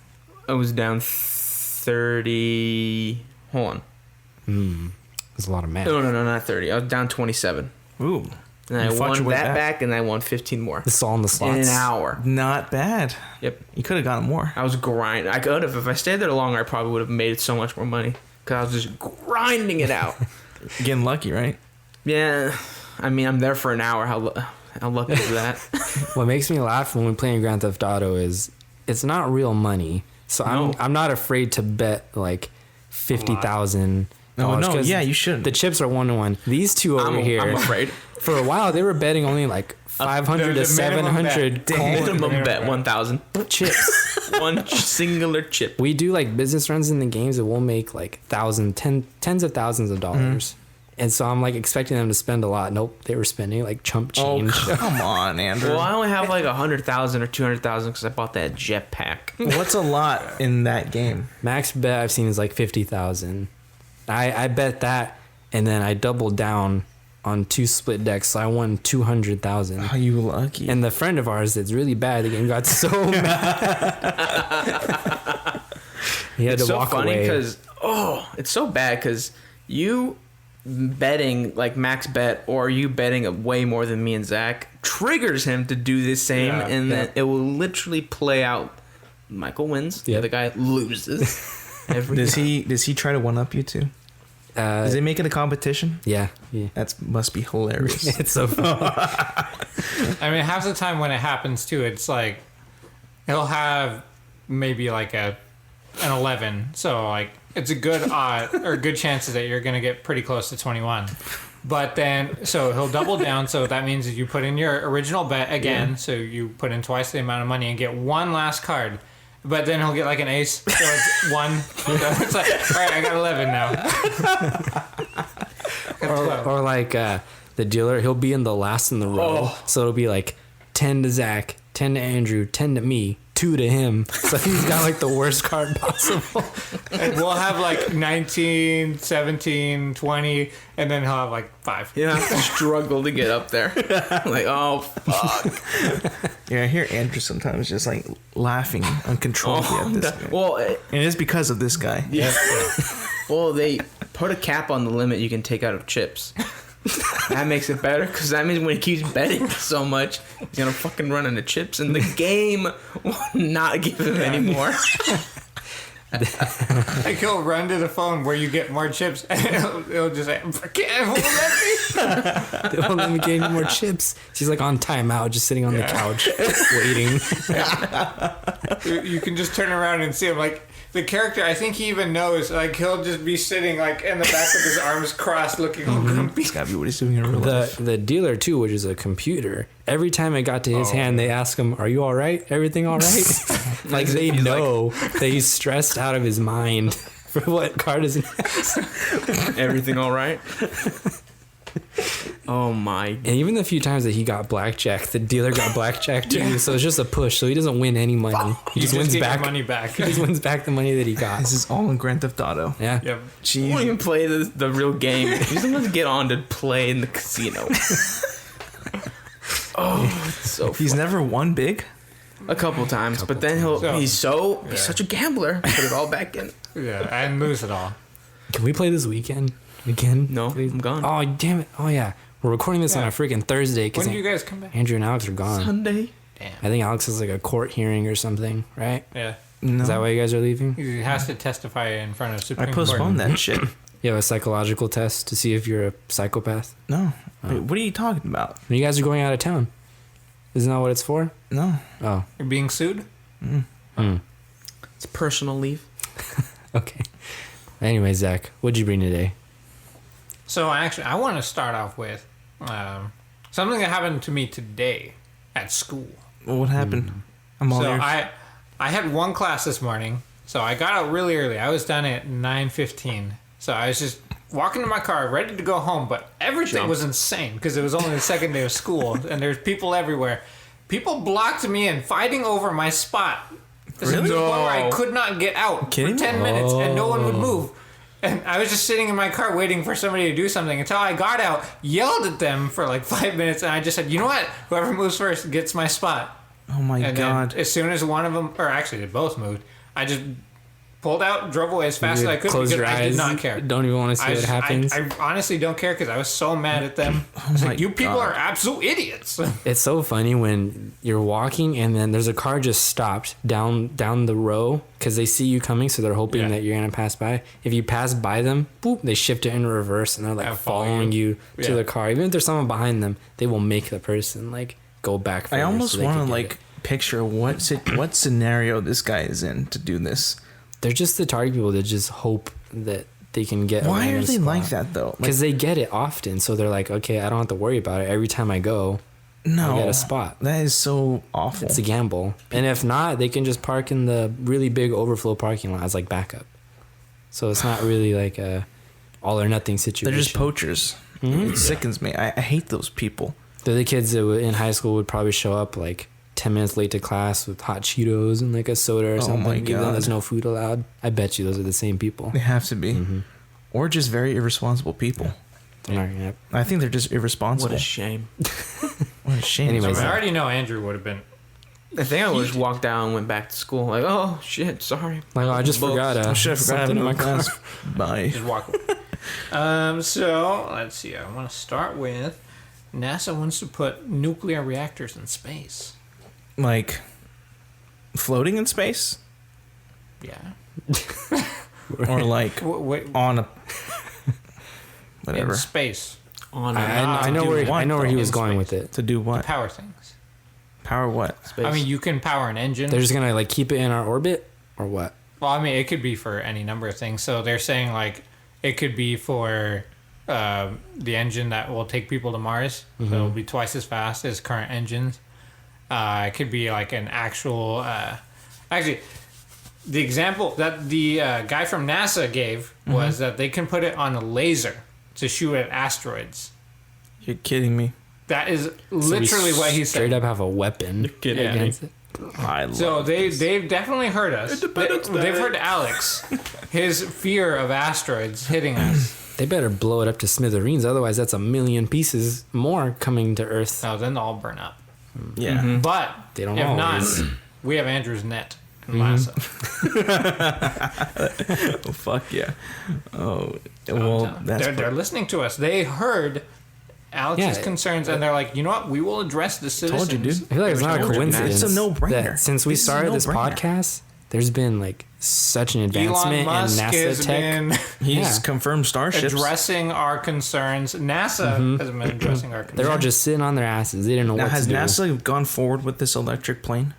I was down 30. Hold on. There's a lot of math. No, not 30. I was down 27. Ooh. And I You fought your won way that back. back, and I won 15 more. It's all in the slots. In an hour. Not bad. Yep. You could have gotten more. I was grinding. I could have. If I stayed there longer, I probably would have made so much more money. Because I was just grinding it out. Getting lucky, right? Yeah. I mean, I'm there for an hour. How lucky is that? What makes me laugh when we're playing Grand Theft Auto is it's not real money. So No. I'm not afraid to bet like $50,000. No, 'cause yeah, you shouldn't. The chips are 1-to-1. These two over here, I'm afraid. for a while, they were betting only like 500 to There's a minimum 700 bet. coin Minimum bet 1,000. chips. One singular chip. We do like business runs in the games that we'll make like tens of thousands of dollars. And so I'm like expecting them to spend a lot. Nope, they were spending like chump change. Oh, come on, Andrew. Well, I only have like 100,000 or 200,000 because I bought that jetpack. What's a lot in that game? Max bet I've seen is like 50,000. I bet that, and then I doubled down on 2 split decks, so I won 200,000. Are you lucky? And the friend of ours that's really bad, the game got so mad. He had It's to so walk funny away. because it's so bad because you betting like max bet or you betting way more than me and Zach triggers him to do the same, Yeah. and then it will literally play out. Michael wins, the Yep. other guy loses. Every Does time. he try to one up you too? Does it make it a competition? Yeah. That must be hilarious. It's so fun. I mean, half the time when it happens too, it's like he'll have maybe like an 11. So like it's a good odd or good chances that you're gonna get pretty close to 21. But then so he'll double down. So that means that you put in your original bet again. Yeah. So you put in twice the amount of money and get one last card. But then he'll get like an ace. So it's 1. So it's like, all right, I got 11 now. or like the dealer, he'll be in the last in the row. So it'll be like 10 to Zach, 10 to Andrew, 10 to me, 2 to him. So he's got like the worst card possible. And we'll have like 19, 17, 20, and then he'll have like 5. You have to struggle to get up there. Like, oh, fuck. Yeah, I hear Andrew sometimes just like laughing uncontrollably at this guy. Well, And it's because of this guy. yeah. Well, they put a cap on the limit you can take out of chips. That makes it better because that means when he keeps betting so much, he's gonna fucking run into chips, and the game will not give him any more. Like he'll run to the phone where you get more chips, and it'll just say, "It won't let me." They won't let me get any more chips. She's like on timeout, just sitting on the couch, waiting. You can just turn around and see him. Like, the character, I think he even knows. Like, he'll just be sitting, like, in the back with his arms crossed, looking all grumpy. It's gotta be what he's doing in real life. The dealer, too, which is a computer, every time it got to his hand, they ask him, are you all right? Everything all right? Like, they know that he's stressed out of his mind for what card is next. Everything all right? Oh my! And even the few times that he got blackjack, the dealer got blackjack too. So it's just a push. So he doesn't win any money. He just wins back money back. He just wins back the money that he got. This is all in Grand Theft Auto. Yeah. Yep. He won't even play the real game. He's supposed to get on to play in the casino. Oh, it's so He's fun. never won big. A couple times, but then he's such a gambler. Put it all back in. Yeah, and lose it all. Can we play this weekend again? No, please? I'm gone. Oh damn it! Oh yeah, we're recording this on a freaking Thursday because When do you guys come back? Andrew and Alex are gone. Sunday. Damn. I think Alex has like a court hearing or something, right? Yeah. No. Is that why you guys are leaving? He has to testify in front of Supreme I Court. postponed that shit. You have a psychological test to see if you're a psychopath. No. Wait, what are you talking about? When you guys are going out of town, isn't that what it's for? No. Oh, You're being sued? It's personal leave. okay. Anyway, Zach, what'd you bring today? So I want to start off with something that happened to me today at school. Well, what happened? I'm all So ears. I had one class this morning, so I got out really early. I was done at 9:15. So I was just walking to my car, ready to go home, but everything was insane because it was only the second day of school, and there's people everywhere. People blocked me in, fighting over my spot. There's a point where I could not get out Kidding for me? 10 minutes, and no one would move. And I was just sitting in my car waiting for somebody to do something until I got out, yelled at them for like 5 minutes, and I just said, you know what? Whoever moves first gets my spot. Oh my And god. then as soon as one of them, or actually they both moved, I just pulled out, drove away as fast as I could Close because your I eyes. did not care. Don't even want to see what happens. I honestly don't care because I was so mad at them. I was my like, you people God. are absolute idiots. It's so funny when you're walking and then there's a car just stopped down the row because they see you coming, so they're hoping that you're gonna pass by. If you pass by them, boop, they shift it in reverse and they're like And follow following you to Yeah. the car. Even if there's someone behind them, they will make the person like go back. I further almost so they want can to get like it. picture what scenario this guy is in to do this. They're just the target people that just hope that they can get. Why are they like that though? Because they get it often, so they're like, okay, I don't have to worry about it. Every time I go, no, I get a spot. That is so awful. It's a gamble. And if not, they can just park in the really big overflow parking lot as like backup. So it's not really like a all or nothing situation. They're just poachers. It sickens me. I hate those people. They're the kids that in high school would probably show up like 10 minutes late to class with hot Cheetos and like a soda or something. my Even though God. there's no food allowed. I bet you those are the same people. They have to be, or just very irresponsible people. They're not gonna- I think they're just irresponsible. What a shame. What a shame. Anyways, I already know Andrew would have been. I think I would just walk down and went back to school. Like, oh shit, sorry. Like, oh, I just Books. forgot Oh shit! I forgot something in my car. class. Bye. Just walk away. So let's see. I want to start with NASA wants to put nuclear reactors in space. Like floating in space, Yeah. or like Wait, on a in whatever space. On I know where he was in going space. with it. to do what? Power things. Power what? space. I mean, you can power an engine. They're just gonna like keep it in our orbit or what? Well, I mean, it could be for any number of things. So they're saying like it could be for the engine that will take people to Mars. So it'll be twice as fast as current engines. It could be like an actual. Actually, the example that the guy from NASA gave was that they can put it on a laser to shoot at asteroids. You're kidding me. That is So we literally what he straight said. up have a weapon kidding me. against it. I love So they've definitely heard us. They've heard Alex, his fear of asteroids hitting us. They better blow it up to smithereens, otherwise that's a million pieces more coming to Earth. No, then they'll all burn up. Yeah. But They don't if always. not, we have Andrew's net in NASA. Oh fuck yeah. Oh well, that's they're listening to us. They heard Alex's Yeah. concerns, and they're like, you know what? We will address the citizens. Told you, dude. I feel like it's not a Told you, man. coincidence It's a no-brainer. that since we This is a started this no-brainer. podcast, there's been like such an Elon advancement in Musk NASA has tech. been He's confirmed starships. addressing our concerns. NASA has been addressing our concerns. They're all just sitting on their asses. They didn't know Now, what has to do. NASA gone forward with this electric plane?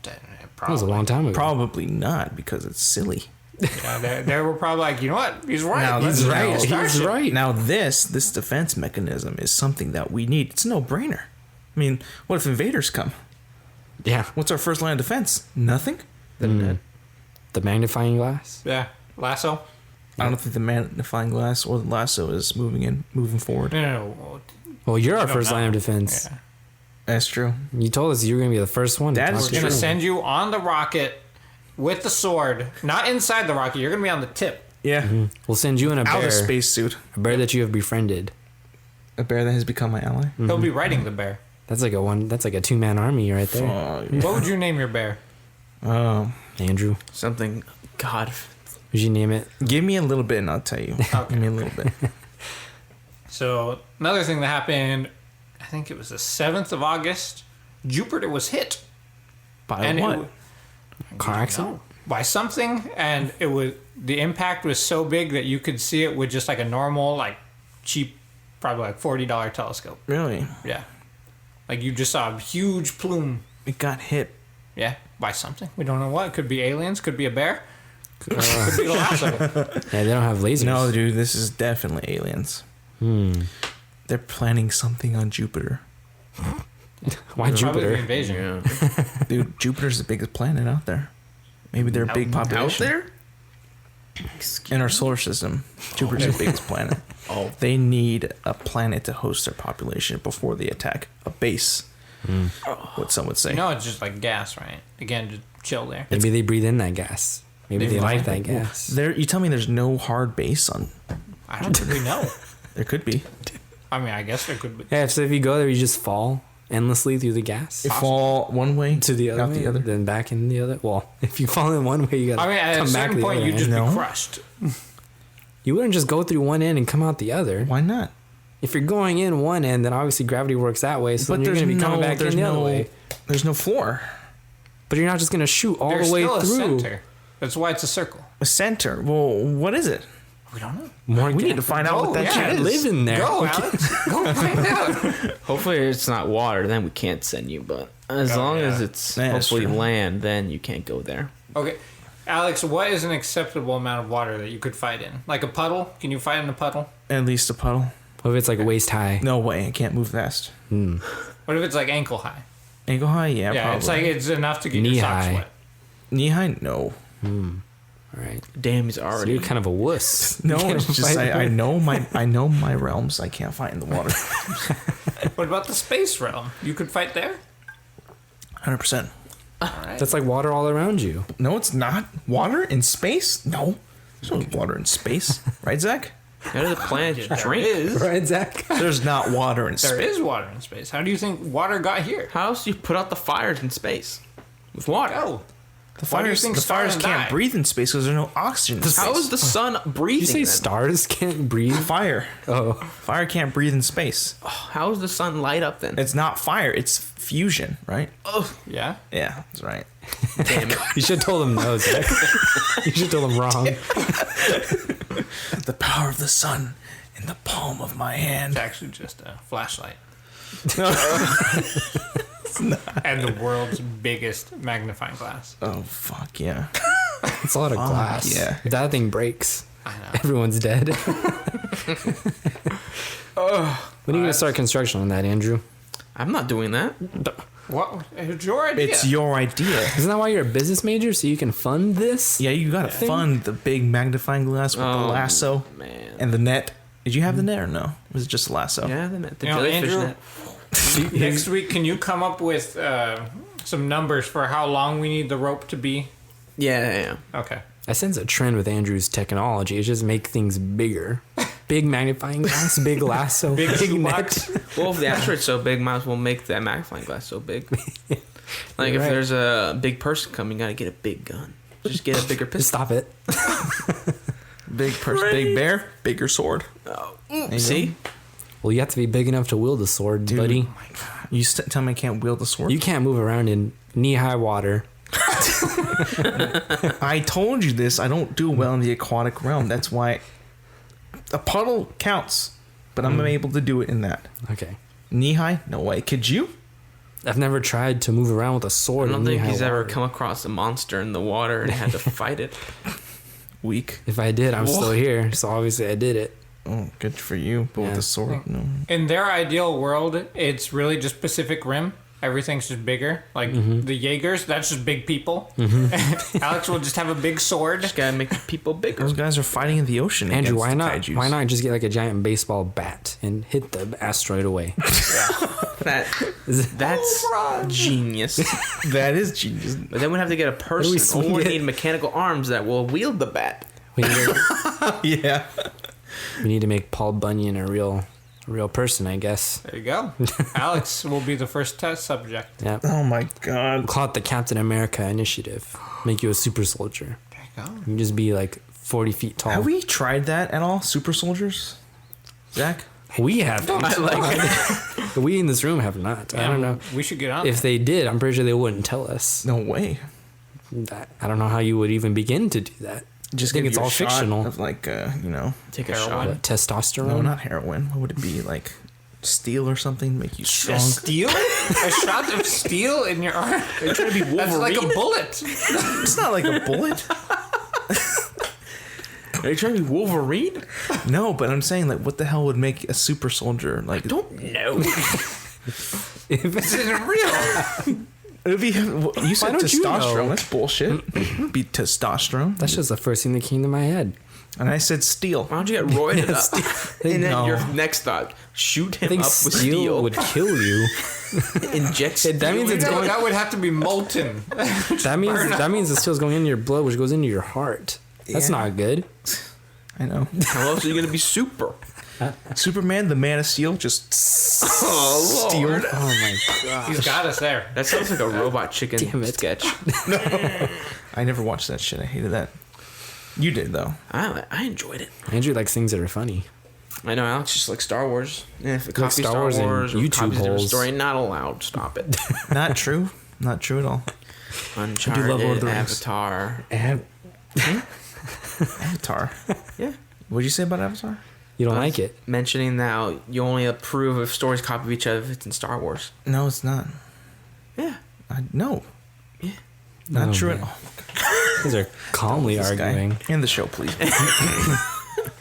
That was a long time ago. Probably not, because it's silly. Yeah, they were probably like, you know what? He's right. Now, Let's he's do right. a He's Starship. right. Now, this defense mechanism is something that we need. It's a no-brainer. I mean, what if invaders come? Yeah. What's our first line of defense? Nothing? The magnifying glass. Yeah. Lasso? I don't think the magnifying glass or the lasso is moving forward. No. Well, you're our No, first no. line of defense. Yeah. That's true. You told us you were going to be the first one. That to is talk We're going to shit. send you on the rocket with the sword. Not inside the rocket. You're going to be on the tip. Yeah. We'll send you in a Out bear. of spacesuit. A bear that you have befriended. A bear that has become my ally. He'll be riding the bear. That's like a 2-man army right there. What would you name your bear? Oh. Andrew, Something. God. would you name it? Give me a little bit and I'll tell you. Give me a little bit. So, another thing that happened, I think it was the 7th of August, Jupiter was hit. By And what? Car accident? By something, and the impact was so big that you could see it with just like a normal, like cheap, probably like $40 telescope. Really? Yeah. Like you just saw a huge plume. It got hit. Yeah, by something. We don't know what. It could be aliens, could be a bear. Could be the lasso. Yeah, they don't have lasers. No, dude, this is definitely aliens. They're planning something on Jupiter. Why Probably the Jupiter? invasion. Dude, Jupiter's the biggest planet out there. Maybe they're a big population. Out there? In our solar system, Jupiter's the biggest planet. Oh. They need a planet to host their population before they attack. A base, what some would say. You know, it's just like gas, right? Again, just chill there. Maybe they breathe in that gas. Maybe they like that gas. You tell me there's no hard base on... I don't think we know. There could be. I mean, I guess there could be. Yeah, so if you go there, you just fall endlessly through the gas. If fall one way, To the other out way, the other. then back in the other. Well, if you fall in one way, you gotta I mean, at come a back certain the point, other you'd end. just No. be crushed. You wouldn't just go through one end and come out the other. Why not? If you're going in one end, then obviously gravity works that way, so then you're going to be coming back in the other way. There's no floor. But you're not just going to shoot all There's the way still a through. center. That's why it's a circle. A center. Well, what is it? We don't know. More We need to find out what that yeah, shit can't is. live in there. Go, Alex. Go find out. Hopefully it's not water, then we can't send you. But as Oh, long yeah. as it's Yeah, that's hopefully true. land, then you can't go there. Okay. Alex, what is an acceptable amount of water that you could fight in? Like a puddle? Can you fight in a puddle? At least a puddle. What if it's like waist high? No way. I can't move fast. What if it's like ankle high? Ankle high? Yeah, Yeah, probably. it's like it's enough to get Knee your socks high. wet. Knee high? No. All right. Damn, he's So already. you're kind of a wuss. No, You can't it's just fight I with- know my realms. I can't fight in the water. What about the space realm? You could fight there? 100%. All right. That's like water all around you. No, it's not. Water in space? No. There's no water in space. Right, Zach? How do the planets There drink? is. Right, Zach? There's not water in There space. is water in space. How do you think water got here? How else do you put out the fires in space? With water. Oh. The Why do you fires, think the stars fires can't die? breathe in space because there's no oxygen. in How space. is the sun breathing? You say then? stars can't breathe? Fire? Oh. Fire can't breathe in space. How does the sun light up then? It's not fire. It's fusion, right? Yeah? Yeah, that's right. Damn it. You should have told him no, Zach. You should have told him wrong. The power of the sun in the palm of my It's hand. actually just a flashlight. And the world's biggest magnifying glass. Oh, fuck yeah. It's a lot of glass. yeah. If that thing breaks, I know. everyone's dead. When are you going to start construction on that, Andrew? I'm not doing that. What? It's your idea. It's your idea. Isn't that why you're a business major? So you can fund this? Yeah, you gotta fund the big magnifying glass with the Oh, lasso man. and the net. Did you have the net or no? Was it just a lasso? Yeah, the You know, jellyfish Andrew, net. next week, can you come up with some numbers for how long we need the rope to be? Yeah. Okay. I sense a trend with Andrew's technology. It's just make things bigger. Big magnifying glass, big lasso, Big big shoebox. net. Well, if the asteroid's so big, might as well make that magnifying glass so big. Like, You're if right. there's a big person coming, you gotta get a big gun. Just get a bigger Just pistol. stop it. Big person, big bear, bigger sword. you See? Well, you have to be big enough to wield a sword, buddy. You tell me I can't wield the sword? You can't move around in knee-high water I told you this. I don't do well in the aquatic realm. That's why a puddle counts, but I'm able to do it in that. Okay. Knee high? No way. Could you? I've never tried to move around with a sword. I don't in think knee-high he's ever water. come across a monster in the water and had to fight it. Weak. If I did, I'm still here. So obviously I did it. Oh, good for you. But with Yeah. a sword, no. In their ideal world, it's really just Pacific Rim. Everything's just bigger. Like the Jaegers, that's just big people. Alex will just have a big sword. Just gotta make the people bigger. Those guys are fighting in the ocean. Andrew, against why the not? kaijus. Why not just get like a giant baseball bat and hit the asteroid away? That's genius. That is genius. But then we'd have to get a we person, swing or we it? need mechanical arms that will wield the bat. We need to, Yeah. we need to make Paul Bunyan a real person, I guess. There you go. Alex will be the first test subject. Yeah. Oh my god. Call it the Captain America initiative. Make you a super soldier. There you go. You can just be like 40 feet tall. Have we tried that at all? Super soldiers? Zach? We haven't. I like We in this room have not. I don't know. We should get on. If they did, I'm pretty sure they wouldn't tell us. No way. I don't know how you would even begin to do that. Just think give it's you a all shot fictional. Of like, take a Heroin. shot. What, testosterone? no, not heroin. What would it be? Like steel or something? Make you strong? steel? A shot of steel in your arm? Are you trying to be That's Wolverine? like a bullet. It's not like a bullet. Are you trying to be Wolverine? No, but I'm saying like, what the hell would make a super soldier like? Don't know. This isn't real. It would be. You said don't you testosterone. know? That's bullshit. It would be testosterone. That's just the first thing that came to my head. And I said steel. Why don't you get roided up? And then No. your next thought, shoot I him think up with steel steel. would kill you. Inject steel. That means it's No, going. that would have to be molten. That means the steel's going into your blood, which goes into your heart. That's Yeah. not good. I know. How else are you gonna be super? Superman, the Man of Steel, just Oh, steel. Lord. Oh my god. He's got us there. That sounds like a robot chicken Damn it. sketch. I never watched that shit. I hated that. You did though. I enjoyed it. Andrew likes things that are funny. I know Alex just like Star Wars. And if it Like copies Star Star Wars Wars, and or YouTube copies a different holes. story, not allowed. Stop it. Not true. Not true at all. Uncharted, love Lord of the Rings. Avatar. Avatar. Yeah. What'd you say about Avatar? You don't like it? Mentioning now, you only approve if stories copy each other if it's in Star Wars. No, it's not. Yeah. No. Yeah. Not Oh, true man. at all. These are calmly This guy. arguing. End the show, please.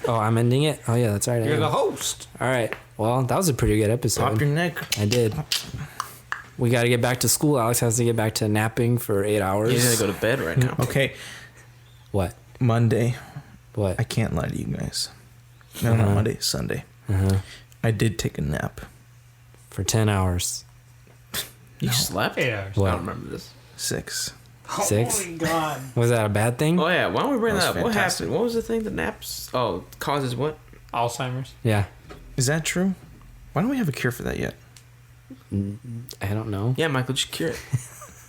Oh, I'm ending it? Oh, yeah, that's right. I You're am. the host. All right. Well, that was a pretty good episode. Pop your neck. I did. We got to get back to school. Alex has to get back to napping for 8 hours. He's gonna go to bed right now. Okay. What? Monday. What? I can't lie to you guys. No, not Monday. Sunday. Uh-huh. I did take a nap. For 10 hours. You slept? 8 hours. I What? don't remember this. 6. 6? Holy God. Was that a bad thing? Oh yeah, why don't we bring That that was up? What fantastic. happened? What was the thing that naps? Oh, causes what? Alzheimer's. Yeah. Is that true? Why don't we have a cure for that yet? I don't know. Yeah, Michael, just cure it.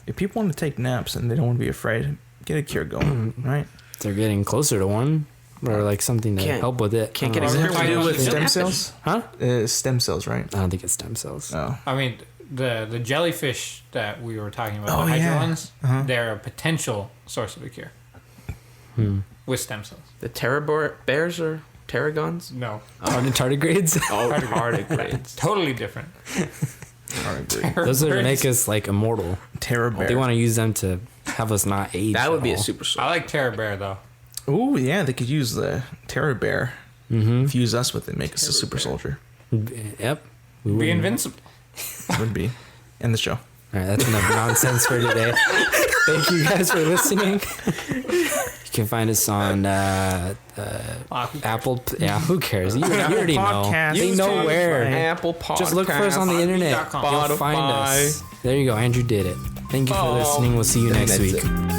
If people want to take naps and they don't want to be afraid, get a cure going, right? They're getting closer to one. Or like something to Can't- help with it. can't I get don't a know. cure Talking to do about with the Stem napping. cells? Huh? Stem cells, right? I don't think it's stem cells. Oh. I mean, the jellyfish that we were talking about, Oh, the hydra yeah. ones, Uh-huh. they're a potential source of a cure with stem cells. The terror bears or terragons? No, Tardigrades? Oh, tardigrades. totally different. Those are to make us like immortal. Terror bear. They want to use them to have us not age. That would at be a all. super I soul. like terror bear though. Ooh, yeah, they could use the terror bear. Mm-hmm. Fuse us with it, make us a super soldier. Yep. We Be wouldn't- invincible. Would be. End the show. All right, that's enough nonsense for today. Thank you guys for listening. You can find us on Apple. Yeah, who cares? You already know. Podcast. They know where. Apple Podcast. Just look for us on the internet. Spotify. You'll find us. There you go. Andrew did it. Thank you for listening. We'll see you next That's week. it.